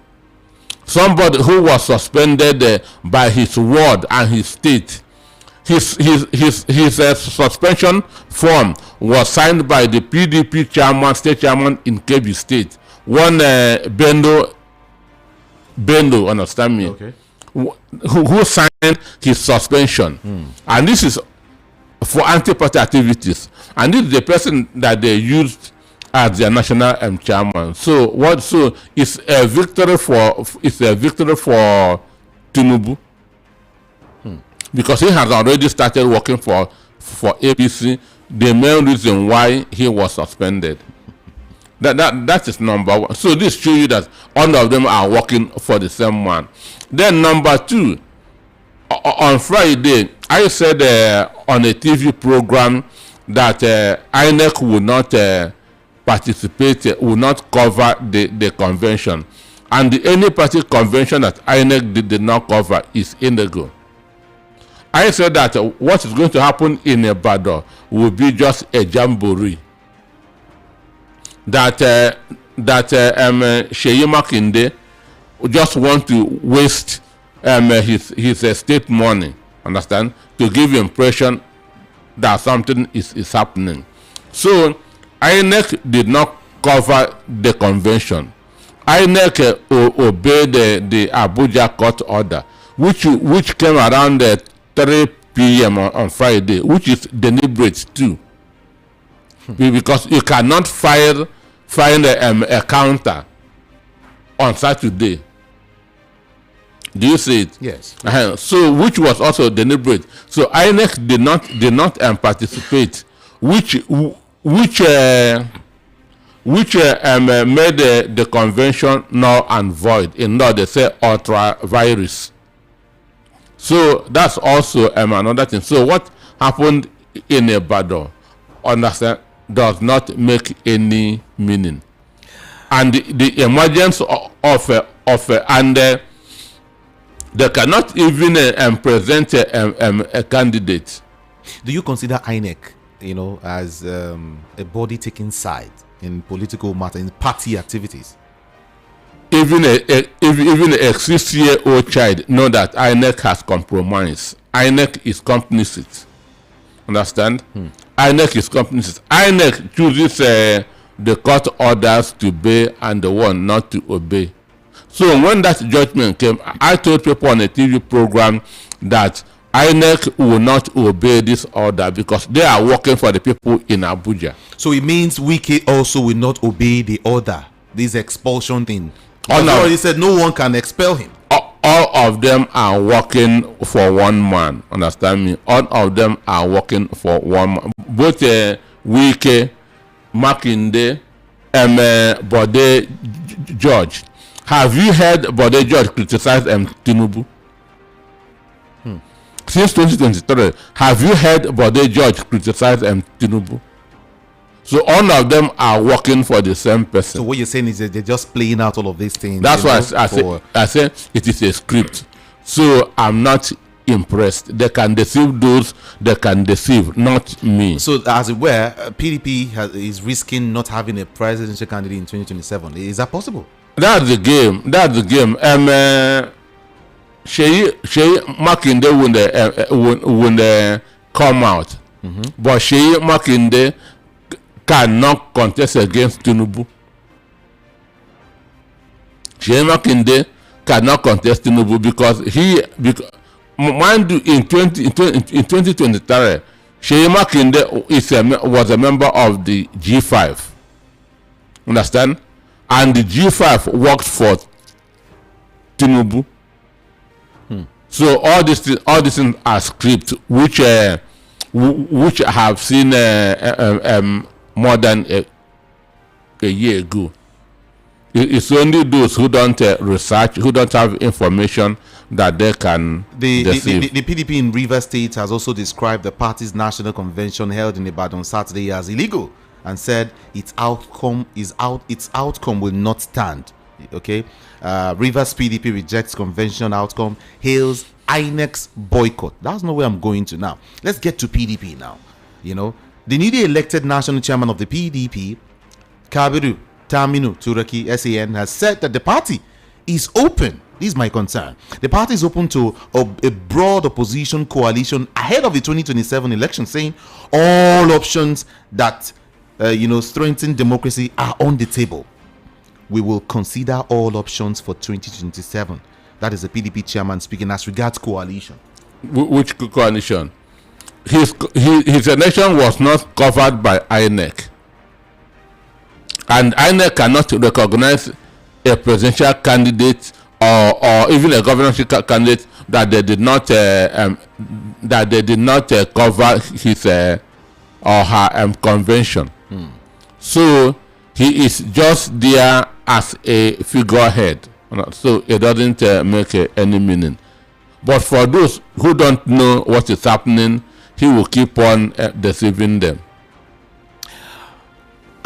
Somebody who was suspended by his ward and his state, his suspension form was signed by the PDP chairman, state chairman in Kebbi State, one Bendo, understand me? Okay. Who signed his suspension, and this is for anti-party activities, and this is the person that they used as their national chairman. So it's a victory for Tinubu, because he has already started working for APC. The main reason why he was suspended. That is number one. So this shows you that all of them are working for the same man. Then number two, on Friday, I said on a TV program that INEC will not participate, will not cover the convention. And any party convention that INEC did not cover is illegal. I said that what is going to happen in Ibadan will be just a jamboree. That Seyi Makinde just want to waste his state money, understand, to give impression that something is happening. So INEC did not cover the convention. INEC obeyed the Abuja court order, which came around 3 p.m. on Friday, which is deliberate too. Because you cannot find a counter on Saturday. Do you see it? Yes. So which was also deliberate. So INEC did not participate, which made the convention null and void. In law they say ultra virus. So that's also another thing. So what happened in Ibadan, understand, does not make any meaning. And the emergence of they cannot even present a candidate. Do you consider INEC, as a body taking side in political matter, in party activities? Even a 6-year-old child know that INEC has compromised. INEC is complicit. Understand? INEC is complicit. INEC chooses the court orders to obey and the one not to obey. So when that judgment came, I told people on a TV program that INEC will not obey this order because they are working for the people in Abuja. So it means Wike also will not obey the order, this expulsion thing. He said no one can expel him. All of them are working for one man. Understand me? All of them are working for one man. Both Wike, Makinde, Bode George. Have you heard Bode George criticize Tinubu? Since 2023, have you heard Bode George criticize Tinubu? So all of them are working for the same person. So what you're saying is that they're just playing out all of these things. That's why I say it is a script. So I'm not impressed. They can deceive those they can deceive, not me. So as it were, PDP is risking not having a presidential candidate in 2027. Is that possible? That's the game. Seyi Makinde when they come out, but Seyi Makinde cannot contest against Tinubu. Seyi Makinde cannot contest Tinubu because mind you, in 2023, Seyi Makinde was a member of the G5. Understand? And the G5 worked for Tinubu. So all these things are script which I have seen more than a year ago. It's only those who don't research, who don't have information that they can deceive. The PDP in Rivers State has also described the party's national convention held in Ibadan Saturday as illegal and said its outcome will not stand. Okay, Rivers PDP rejects convention outcome, hails INEC's boycott. That's not where I'm going to now. Let's get to PDP now. The newly elected national chairman of the PDP, Kabiru Taminu Turaki SAN, has said that the party is open. This is my concern. The party is open to a broad opposition coalition ahead of the 2027 election, saying all options that strengthen democracy are on the table. We will consider all options for 2027. That is the PDP chairman speaking as regards coalition. Which coalition? His election was not covered by INEC. And INEC cannot recognize a presidential candidate or even a governorship candidate that they did not cover his or her convention. So he is just there as a figurehead, so it doesn't make any meaning. But for those who don't know what is happening, he will keep on deceiving them.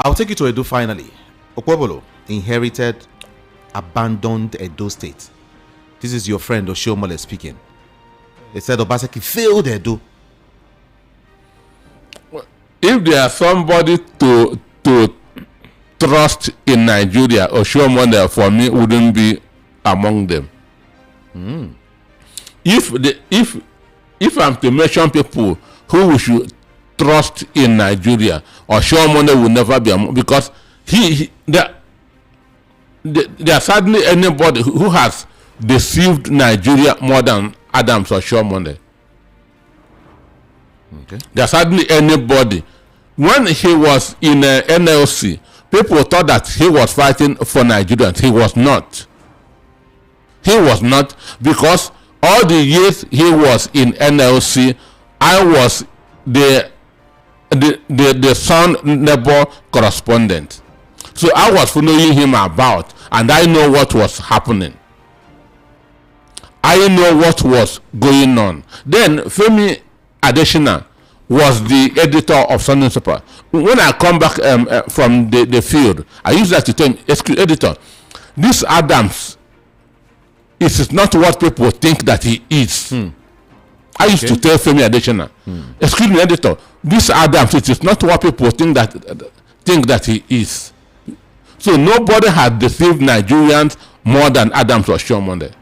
I'll take you to Edo finally. Okwebolo inherited abandoned Edo State. This is your friend Oshiomhole speaking. They said Obaseki failed Edo. If there's somebody to trust in Nigeria, Oshiomhole for me wouldn't be among them. If I'm to mention people who we should trust in Nigeria, Oshiomhole will never be among, because there's hardly anybody who has deceived Nigeria more than Adams Oshiomhole. Okay. There's hardly anybody. When he was in NLC, people thought that he was fighting for Nigerians. He was not. He was not, because all the years he was in NLC, I was the Sun Neighbor correspondent. So I was following him about, and I know what was happening. I know what was going on. Then Femi Adesina was the editor of Sunday Newspaper. When I come back from the field, I used that to tell him, excuse editor, this Adams is not what people think that he is. I used to tell Femi Adesina, excuse me, editor, this Adams, it is not what people think that he is. So nobody had deceived Nigerians more than Adams Oshiomhole.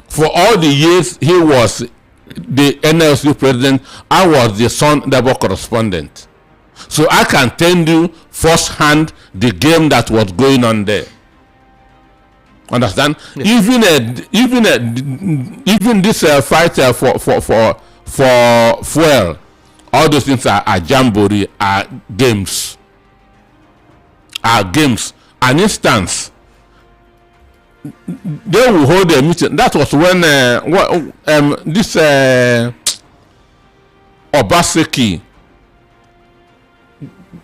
For all the years he was the NLC president, I was the Sun Neighbor correspondent. So I can tell you firsthand the game that was going on there. Understand? Yes. Even this fight for fuel, all those things are jamboree, are games. An instance, they will hold a meeting. That was when this Obaseki,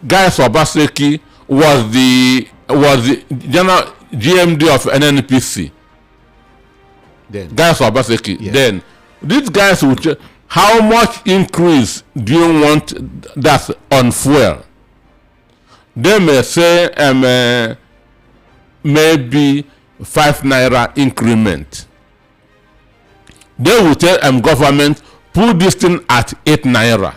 Gaius Obaseki was the general GMD of NNPC. Gaius Obaseki. Yes. Then these guys would, how much increase do you want that on fuel? They may say maybe 5 naira increment. They will tell government, put this thing at 8 naira.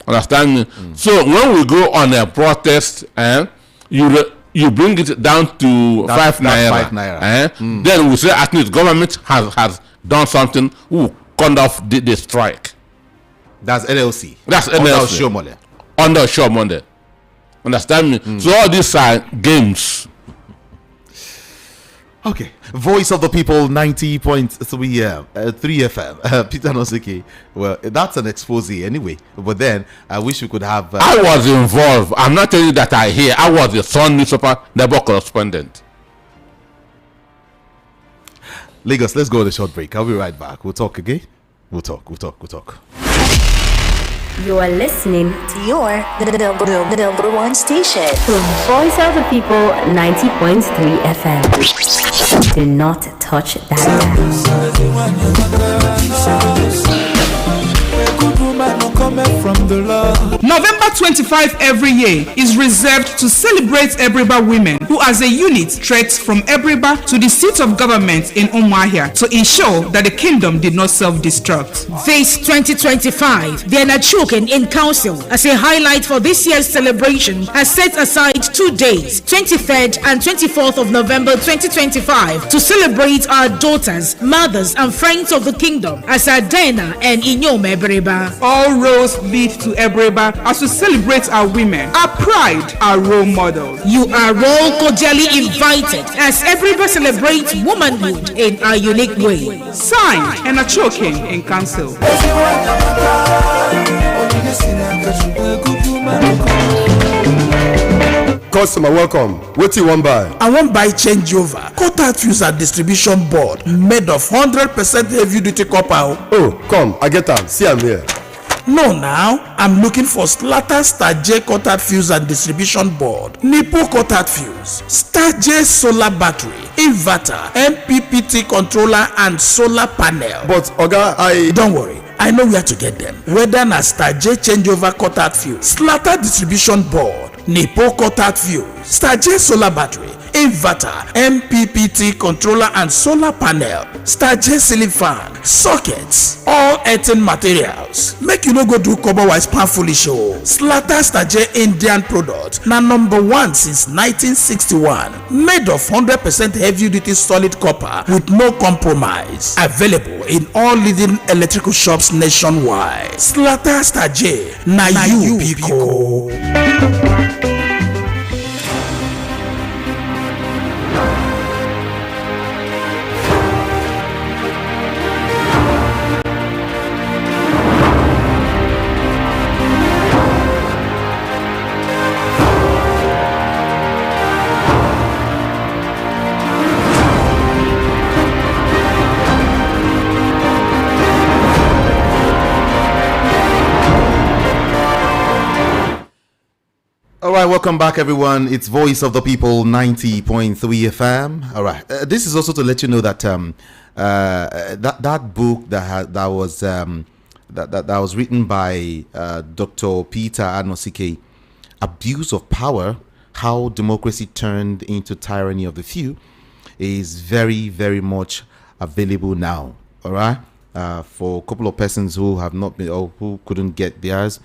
Understand me? So when we go on a protest, you bring it down to 5 naira. Then we say at least government has done something. Who called off the strike? That's NLC. That's NLC. Under Oshiomhole. Understand me? So all these are games. Okay. Voice of the People 90.3 FM. Peter Nosike. Well, that's an expose anyway. But then I wish we could have. I was involved. I'm not telling you that I hear. I was the Sun Newspaper Neighbor correspondent. Lagos, let's go on a short break. I'll be right back. We'll talk again. We'll talk. You are listening to your the number one station. Voice of the People 90.3 FM. Do not touch that November 25 every year is reserved to celebrate Ebriba women who as a unit trekked from Ebriba to the seat of government in Umuahia to ensure that the kingdom did not self-destruct. This 2025, the Anachuken in council, as a highlight for this year's celebration, has set aside 2 days, 23rd and 24th of November 2025, to celebrate our daughters, mothers, and friends of the kingdom as Adena and Inyome Ebriba. All roads lead to Ebriba as we celebrate our women, our pride, our role models. You are all cordially invited as Ebriba celebrates womanhood in a unique way. Signed, Anachuken in council. Customer, welcome. What do you want buy? I want buy changeover. Cut fuse and distribution board made of 100% heavy duty copper. Oh, come, I get them. See, I'm here. No, now I'm looking for Slatter Star J cut fuse and distribution board, Nipo cut fuse, Star J solar battery, inverter, MPPT controller, and solar panel. But Oga, don't worry. I know where to get them. Whether na Star J changeover cutout fuse, Slatter distribution board, Nipo cutout fuse, Star J solar battery, inverter, MPPT controller and solar panel, Star J ceiling fan, sockets, all earthen materials. Make you no go do cover-wise pan foolish o. Slatter Star J Indian product na number 1 since 1961. Made of 100% heavy duty solid copper with no compromise. Available in all leading electrical shops nationwide. Slatter Star J na you pico. All right, welcome back, everyone. It's Voice of the People, 90.3 FM. All right, this is also to let you know that that book that was written by Dr. Peter Anosike, Abuse of Power: How Democracy Turned into Tyranny of the Few, is very, very much available now. All right, for a couple of persons who have not been or who couldn't get theirs.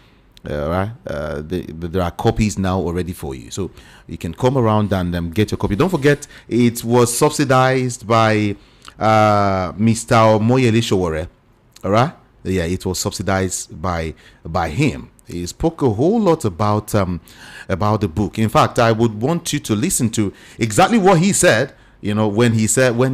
Right, there are copies now already for you, so you can come around and get your copy. Don't forget, it was subsidized by Mr. Omoyele Sowore. All right, yeah, it was subsidized by him. He spoke a whole lot about the book. In fact, I would want you to listen to exactly what he said. You know, when he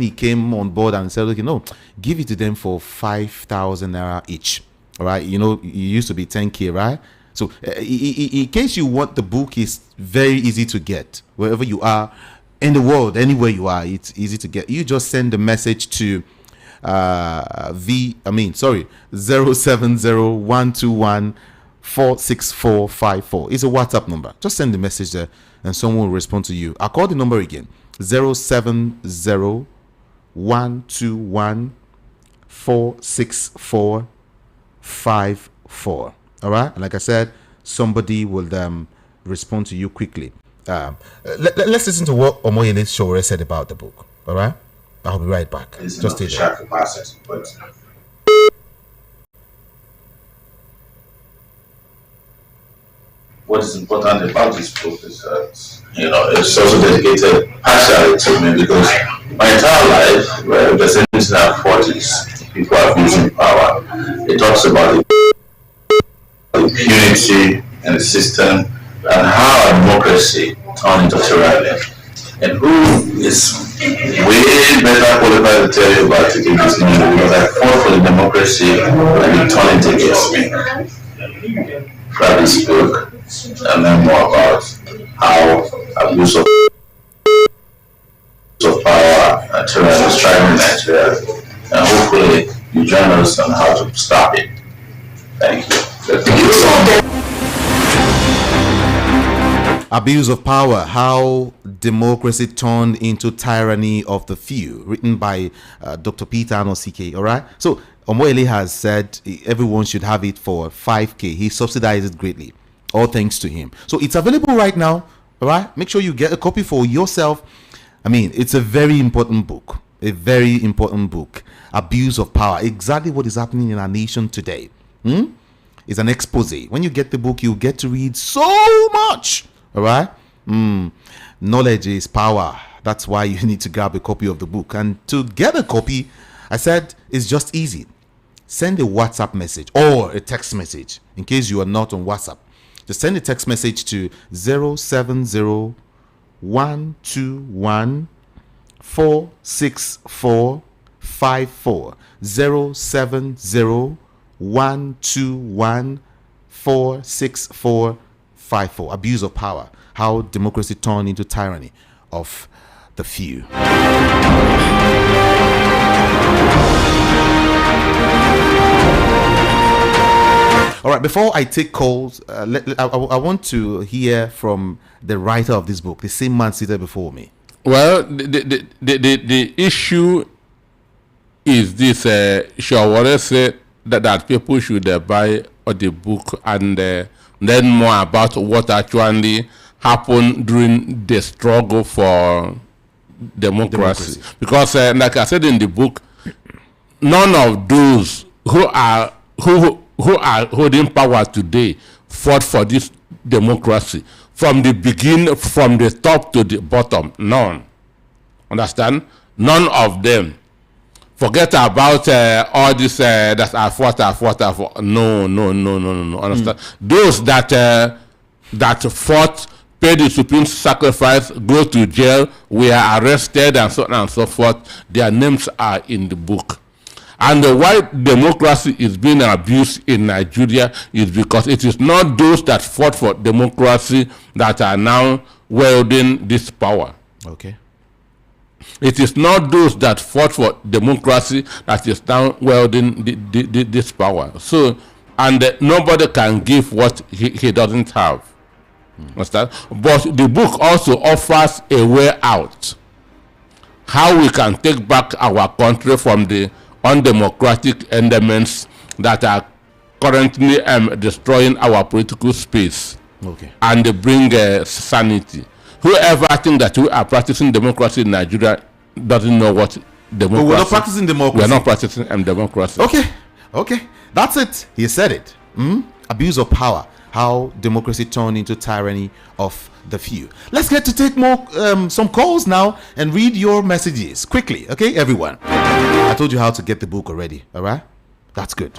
came on board and said, okay, no, give it to them for 5,000 naira each. All right, you know, it used to be 10K, right? So in case you want the book, is very easy to get wherever you are in the world, anywhere you are. It's easy to get. You just send the message to 070-121-46454. It's a WhatsApp number. Just send the message there and someone will respond to you. I'll call the number again: 070-121-46454. All right, and like I said, somebody will respond to you quickly. Let's listen to what Omoyele Sowore said about the book. All right, I'll be right back. Just stay there. Capacity, but what is important about this book is that it's also dedicated partially to me, because my entire life, representing our 40s, people have using power. It talks about impunity in the system and how a democracy turned into tyranny. And who is way better qualified to tell you about to give this name, because I fought for the democracy and it turned against me. Grab this book and learn more about how abuse of power and tyranny is trying in Nigeria, and hopefully you join us on how to stop it. Thank you. Abuse of Power: How Democracy Turned into Tyranny of the Few, written by Dr. Peter Anosike. All right, so Omoyele has said everyone should have it for 5K. He subsidized it greatly, all thanks to him. So it's available right now. All right, make sure you get a copy for yourself. I mean, it's a very important book, Abuse of Power, exactly what is happening in our nation today. It's an expose. When you get the book, you get to read so much. All right, knowledge is power. That's why you need to grab a copy of the book. And to get a copy, I said, it's just easy. Send a WhatsApp message or a text message. In case you are not on WhatsApp, just send a text message to 070-121-46454. 070-121-46454. Abuse of Power: How Democracy Turned into Tyranny of the Few. All right, before I take calls, I want to hear from the writer of this book, the same man seated before me. Well, the issue is this: Sowore said that people should buy the book and learn more about what actually happened during the struggle for democracy. Because, like I said in the book, none of those who are holding power today fought for this democracy from the beginning, from the top to the bottom. None. Understand? None of them. Forget about all this that I fought. No. Understand? Those that fought, paid the supreme sacrifice, go to jail, were arrested, and so on and so forth. Their names are in the book. And why democracy is being abused in Nigeria is because it is not those that fought for democracy that are now wielding this power. Okay. It is not those that fought for democracy that is now wielding this power. So, and nobody can give what he doesn't have. Understand? But the book also offers a way out. How we can take back our country from the undemocratic elements that are currently destroying our political space. Okay. And bring sanity. Whoever thinks that we are practicing democracy in Nigeria doesn't know what democracy. But we're not practicing democracy. We're not practicing democracy. Okay. That's it. He said it. Abuse of power. How democracy turned into tyranny of the few. Let's get to take more some calls now and read your messages quickly. Okay, everyone. I told you how to get the book already. All right, that's good.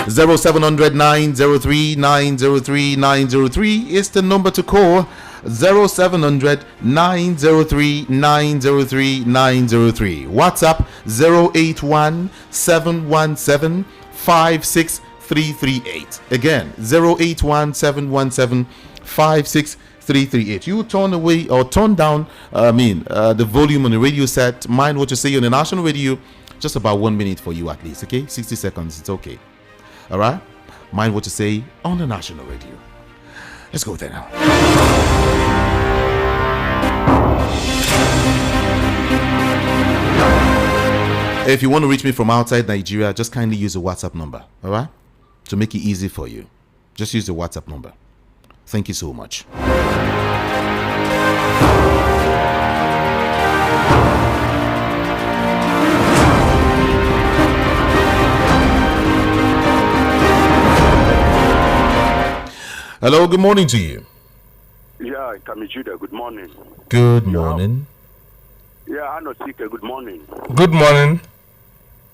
0700 903 903 903 is the number to call. 0700 903 903 903. WhatsApp 081 717 56338. Again, 081 717 56338. You turn away or turn down the volume on the radio set. Mind what you say on the national radio. Just about 1 minute for you at least. Okay, 60 seconds, it's okay. All right, mind what you say on the national radio. Let's go there now. If you want to reach me from outside Nigeria, just kindly use the WhatsApp number, all right? To make it easy for you. Just use the WhatsApp number. Thank you so much. Hello, good morning to you. Yeah, Kamijuda, good morning. Good morning. Yeah, Anosike, good morning. Good morning.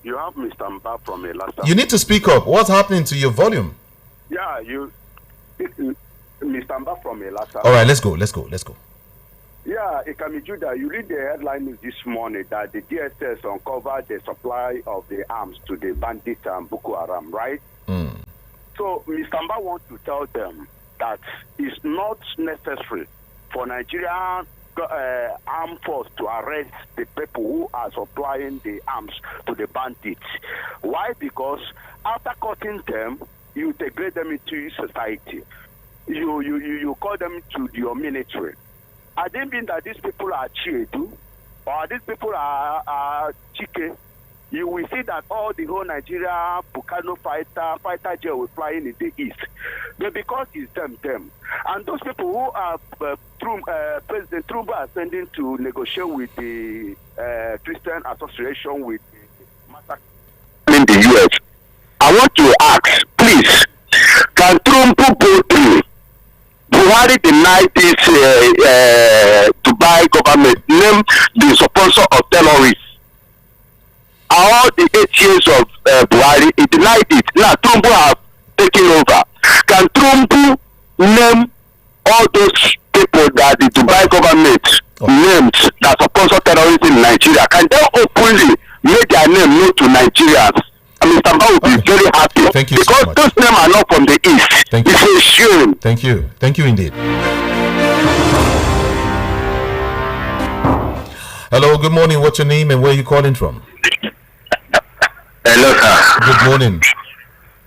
You have Mr. Mba from Elasa. You need to speak up. What's happening to your volume? Yeah, Mr. Mba from Elasa. All right, let's go. Yeah, Kamijuda, you read the headline news this morning that the DSS uncovered the supply of the arms to the bandits and Boko Haram, right? So, Mr. Mba wants to tell them that it's not necessary for Nigerian armed force to arrest the people who are supplying the arms to the bandits. Why? Because after cutting them, you integrate them into society. You call them to your military. I didn't mean that these people are Chiedu or these people are Chike. You will see that all the whole Nigeria Bukano fighter jet will flying in the east. But because it's them. And those people who are President Trump are sending to negotiate with the Christian Association with the massacre in the US. I want to ask, please, can Trump go through? Buhari denied this Dubai government name the sponsor of terrorists. All the 8 years of Buhari, he denied it. Now Trump have taken over. Can Trump name all those people that the Dubai government named that sponsor terrorism in Nigeria? Can they openly make their name known to Nigerians? I mean, Mr. will be very happy. Thank you because so much. Those names are not from the east. Thank you. It's a shame. Thank you indeed. Hello, good morning. What's your name and where are you calling from? Hello, sir. Good morning.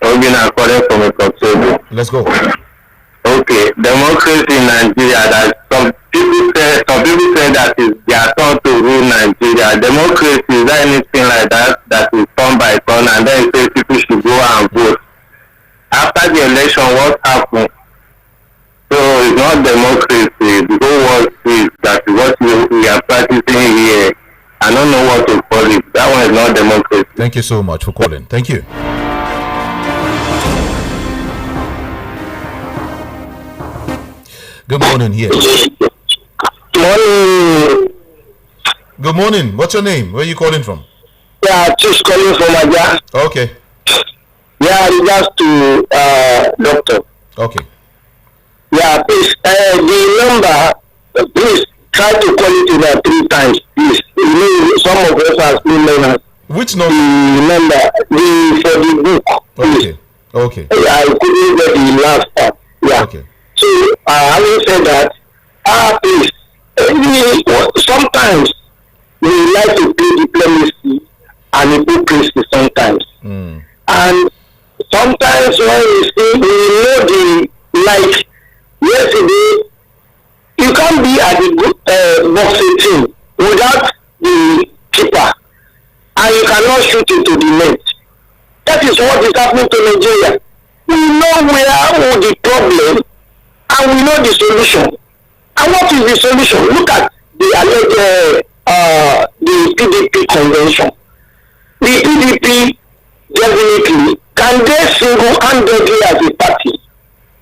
I'm calling from a control. Let's go. Okay, democracy in Nigeria. That some people say that is their turn to rule Nigeria. Democracy, is there anything like that that is turn by turn and then say people should go and vote? After the election, what happened? So it's not democracy. The whole world is that is what we are practicing here. I don't know what to call it. That one is not democracy. Thank you so much for calling. Thank you. Good morning here. Morning. Good morning. What's your name? Where are you calling from? Yeah, just calling from Aja. Okay. Yeah, regards to doctor. Okay. Yeah, please, the number, please try to call it in 3 times, please. You know, some of us are still learners. Which number? The number, for the book. Okay. Okay. I couldn't get the last part. Yeah. Okay. So, having said that, please, sometimes we like to play diplomacy and hypocrisy sometimes. And sometimes when we know the, like, yesterday, you can't be at the boxing team without the keeper, and you cannot shoot into the net. That is what is happening to Nigeria. We know where the problem, and we know the solution. And what is the solution? Look at the the PDP convention. The PDP definitely can they single-handedly as a party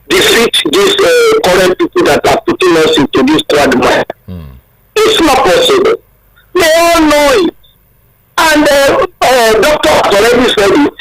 defeat these current people that are putting us into this quagmire. It's not possible. They all know it. And Doctor has already said it.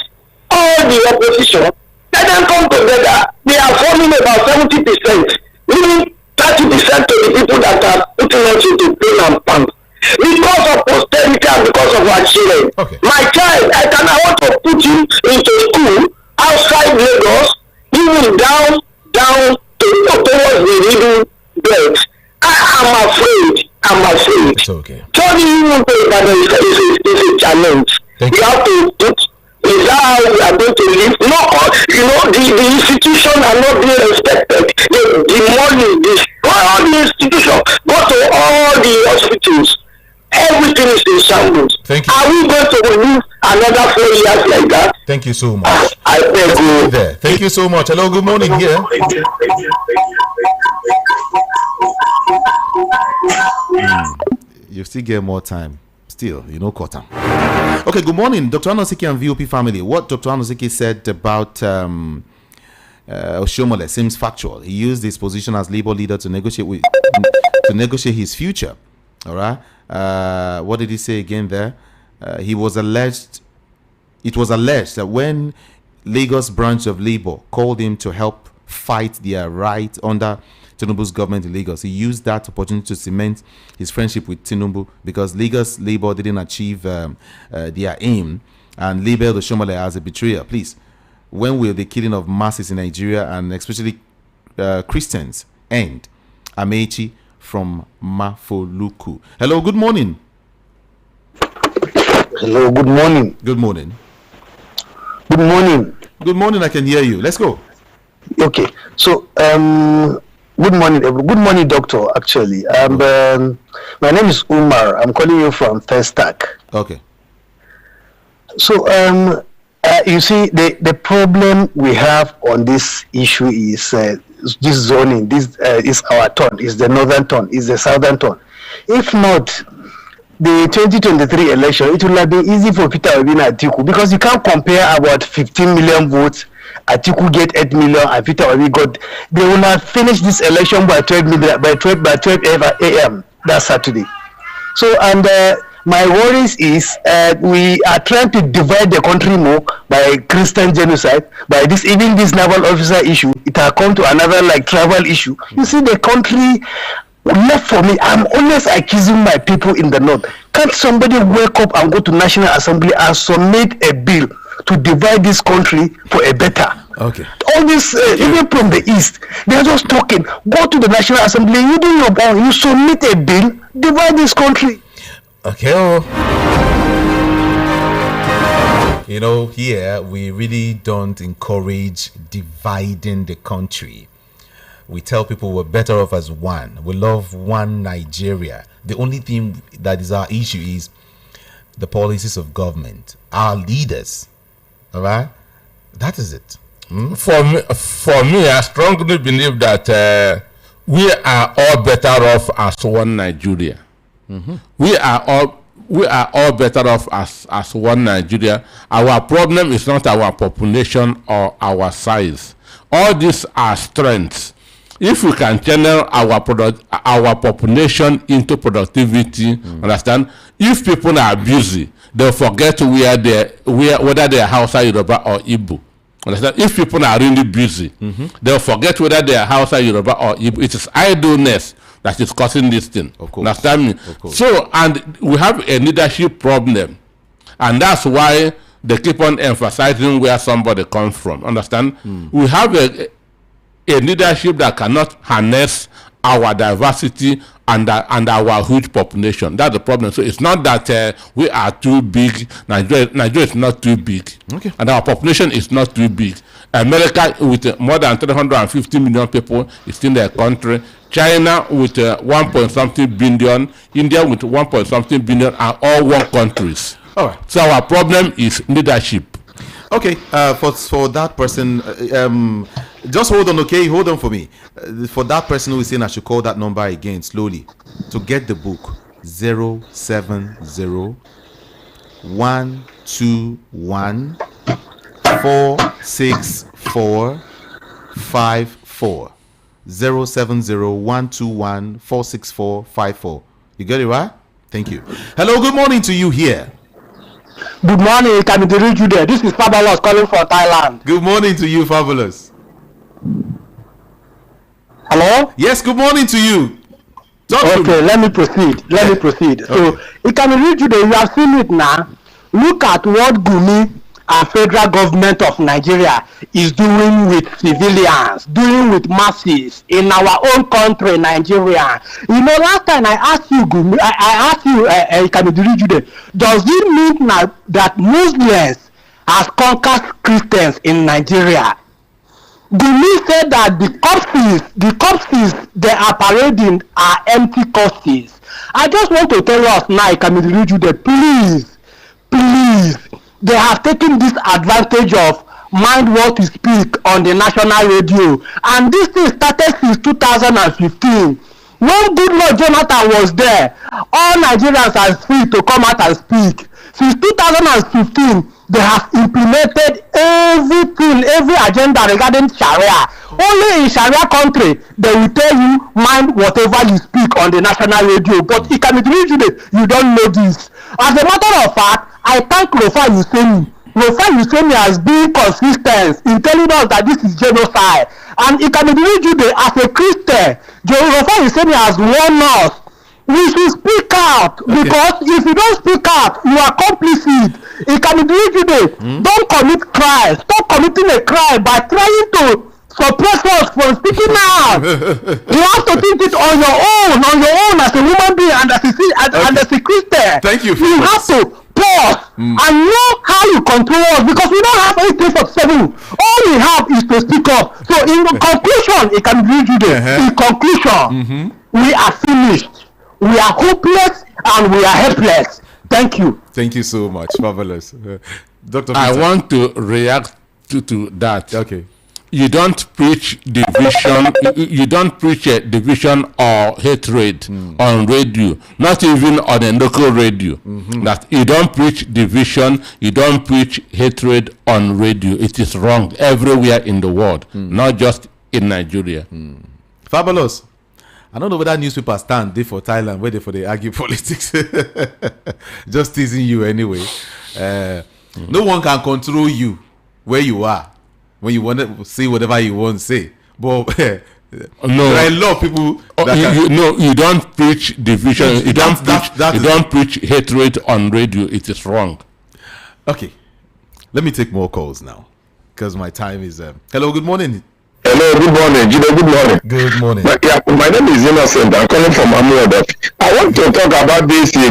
All the opposition, let them come together. They are forming about 70%, meaning 30% to the people that are putting us into pain and panic. Because of posterity and because of our children. Okay. My child, I want to put you into school outside Lagos, even down towards the middle belt. I'm afraid. It's okay. Turning even to is a challenge. You have to put, is that how we are going to live? No, you know, the institution are not being respected. The money, all the institution, go to all the hospitals. Everything is in shambles. Thank you. Are we going to live another 4 years like that? Thank you so much. I beg you. There. Thank you so much. Hello, good morning here. You still get more time. Still, you know, quarter. Okay, good morning, Dr. Anosike and VOP family. What Dr. Anosike said about Oshomole seems factual. He used his position as Labour leader to negotiate his future. All right. What did he say again there? It was alleged that when Lagos branch of Labour called him to help fight their right under Tinubu's government in Lagos, he used that opportunity to cement his friendship with Tinubu because Lagos Labour didn't achieve their aim and labeled Oshomole as a betrayer. Please, when will the killing of masses in Nigeria and especially Christians end? Amechi from Mafoluku. Hello, good morning. Hello, good morning. Good morning. Good morning. Good morning, I can hear you. Let's go. Okay, so good morning, good morning, doctor. Actually, my name is Umar. I'm calling you from Festac. Okay. So you see, the problem we have on this issue is this zoning. This is our turn. Is the northern turn? Is the southern turn? If not, the 2023 election, it will have been easy for Peter Obi and Atiku because you can't compare about 15 million votes. Atiku get 8 million and Peter Obi got. They will have finished this election by 12 a.m. that Saturday. So and my worries is we are trying to divide the country more by Christian genocide, by this even this naval officer issue. It has come to another like tribal issue. You see, the country left for me. I'm always accusing my people in the north. Can't somebody wake up and go to National Assembly and submit a bill to divide this country for a better? Okay. All this, even from the east, they're just talking. Go to the National Assembly, you do your own, you submit a bill, divide this country. Okay. You know, here we really don't encourage dividing the country. We tell people we're better off as one. We love one Nigeria. The only thing that is our issue is the policies of government, our leaders. All right, that is it. For me, I strongly believe that we are all better off as one Nigeria. We are all better off as one Nigeria. Our problem is not our population or our size. All these are strengths. If we can channel our population into productivity, understand? If people are busy, they'll forget whether they are Hausa, Yoruba, or Igbo. Understand? If people are really busy, they'll forget whether they are Hausa, Yoruba, or Igbo. It is idleness that is causing this thing. Of course. Understand me? Of course. So, and we have a leadership problem, and that's why they keep on emphasizing where somebody comes from. Understand? We have a leadership that cannot harness our diversity and our huge population. That's the problem. So it's not that we are too big. Nigeria is not too big. Okay. And our population is not too big. America with more than 350 million people is in their country. China with 1 point something billion. India with 1 point something billion are all one countries. All right. So our problem is leadership. Okay, for that person, just hold on, okay? Hold on for me. For that person who is saying I should call that number again slowly to get the book 070 121 464 54 070 121 464 54. You get it right? Thank you. Hello, good morning to you here. Good morning, can you reach you there? This is Fabulous calling from Thailand. Good morning to you, Fabulous. Hello? Yes, good morning to you. Okay, let me proceed. Okay. So, it can reach you there. You have seen it now. Look at what Gumi and federal government of Nigeria is doing with civilians, doing with masses in our own country, Nigeria. You know, last time I asked you, Gumi, I asked you, does it mean now that Muslims has conquered Christians in Nigeria? Gumi said that the corpses they are parading are empty corpses. I just want to tell us now, please, they have taken this advantage of mind what to speak on the national radio, and this thing started since 2015 when Goodluck Jonathan was there. All Nigerians are free to come out and speak. Since 2015 they have implemented every agenda regarding Sharia. Only in Sharia country they will tell you mind whatever you speak on the national radio, but it can be today you don't know this. As a matter of fact, I thank Rufai Hussaini. Rufai Hussaini has been consistent in telling us that this is genocide, and it can be today as a Christian. Rufai Hussaini has warned us. We should speak out, because if you don't speak out, you are complicit. It can be today. Don't commit crime. Stop committing a crime by trying to suppress us from speaking out. You have to think it on your own as a human being and as a Christian. Thank you. You have to pause and know how you control us, because we don't have anything for 7. All we have is to speak up. So in conclusion, it can be today. In conclusion, we are finished. We are hopeless and we are helpless. Thank you. Thank you so much. Fabulous. Dr. I want to react to that. Okay. You don't preach division. You don't preach a division or hatred on radio, not even on a local radio. That you don't preach division, you don't preach hatred on radio. It is wrong everywhere in the world, not just in Nigeria. Fabulous. I don't know whether newspapers stand there for Thailand, whether for they argue politics. Just teasing you anyway. No one can control you where you are when you want to say whatever you want to say. But there are a lot of people you don't preach division. You don't preach hatred on radio. It is wrong. Okay. Let me take more calls now, because my time is hello, good morning. Hello, good morning. Good morning. Good morning. My name is Innocent. I'm calling from Amuodo. I want to talk about this. I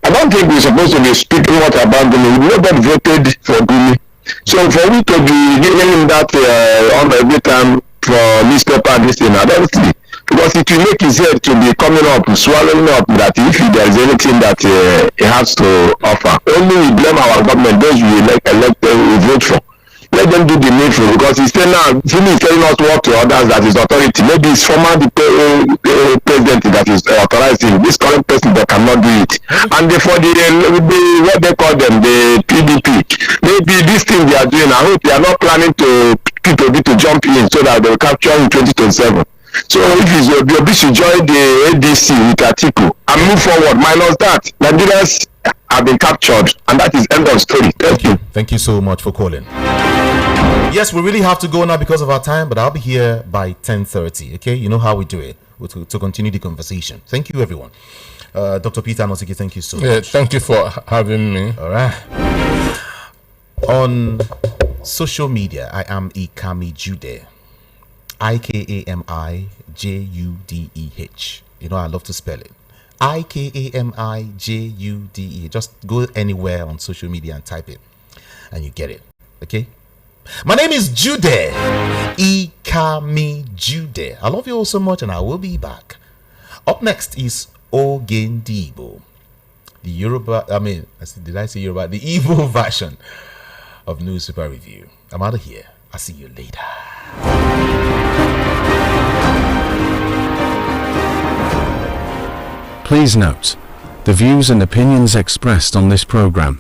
don't think we're supposed to be speaking what about Gumi. Nobody voted for Gumi. So for we to be giving him that on every time for newspaper this thing, I don't see. because it will make his head to be coming up, swallowing up that if there is anything that he has to offer. Only we blame our government, those we we vote for. Let them do the needful, because he's saying now, Fini is telling us what to others that is authority. Maybe it's former president that is authorizing. This current president cannot do it. And for the what they call them, the PDP, maybe this thing they are doing, I hope they are not planning to people to jump in so that they will capture in 2027. So if it's Obi should join the ADC with Atiku and move forward, minus that, Nigerians have been captured, and that is end of story. Thank you. Thank you so much for calling. Yes, we really have to go now because of our time, but I'll be here by 10:30. Okay, you know how we do it to continue the conversation. Thank you, everyone. Dr. Peter Anosike, thank you so much. Thank you for having me. All right. On social media, I am Ikami Jude. IKAMIJUDEH. You know, I love to spell it. IKAMIJUDE. Just go anywhere on social media and type it, and you get it. Okay. My name is Jude. Ikami Jude. I love you all so much, and I will be back. Up next is Ogendibo. The Yoruba, did I say Yoruba? The Igbo version of Newspaper Review. I'm out of here. I'll see you later. Please note, the views and opinions expressed on this program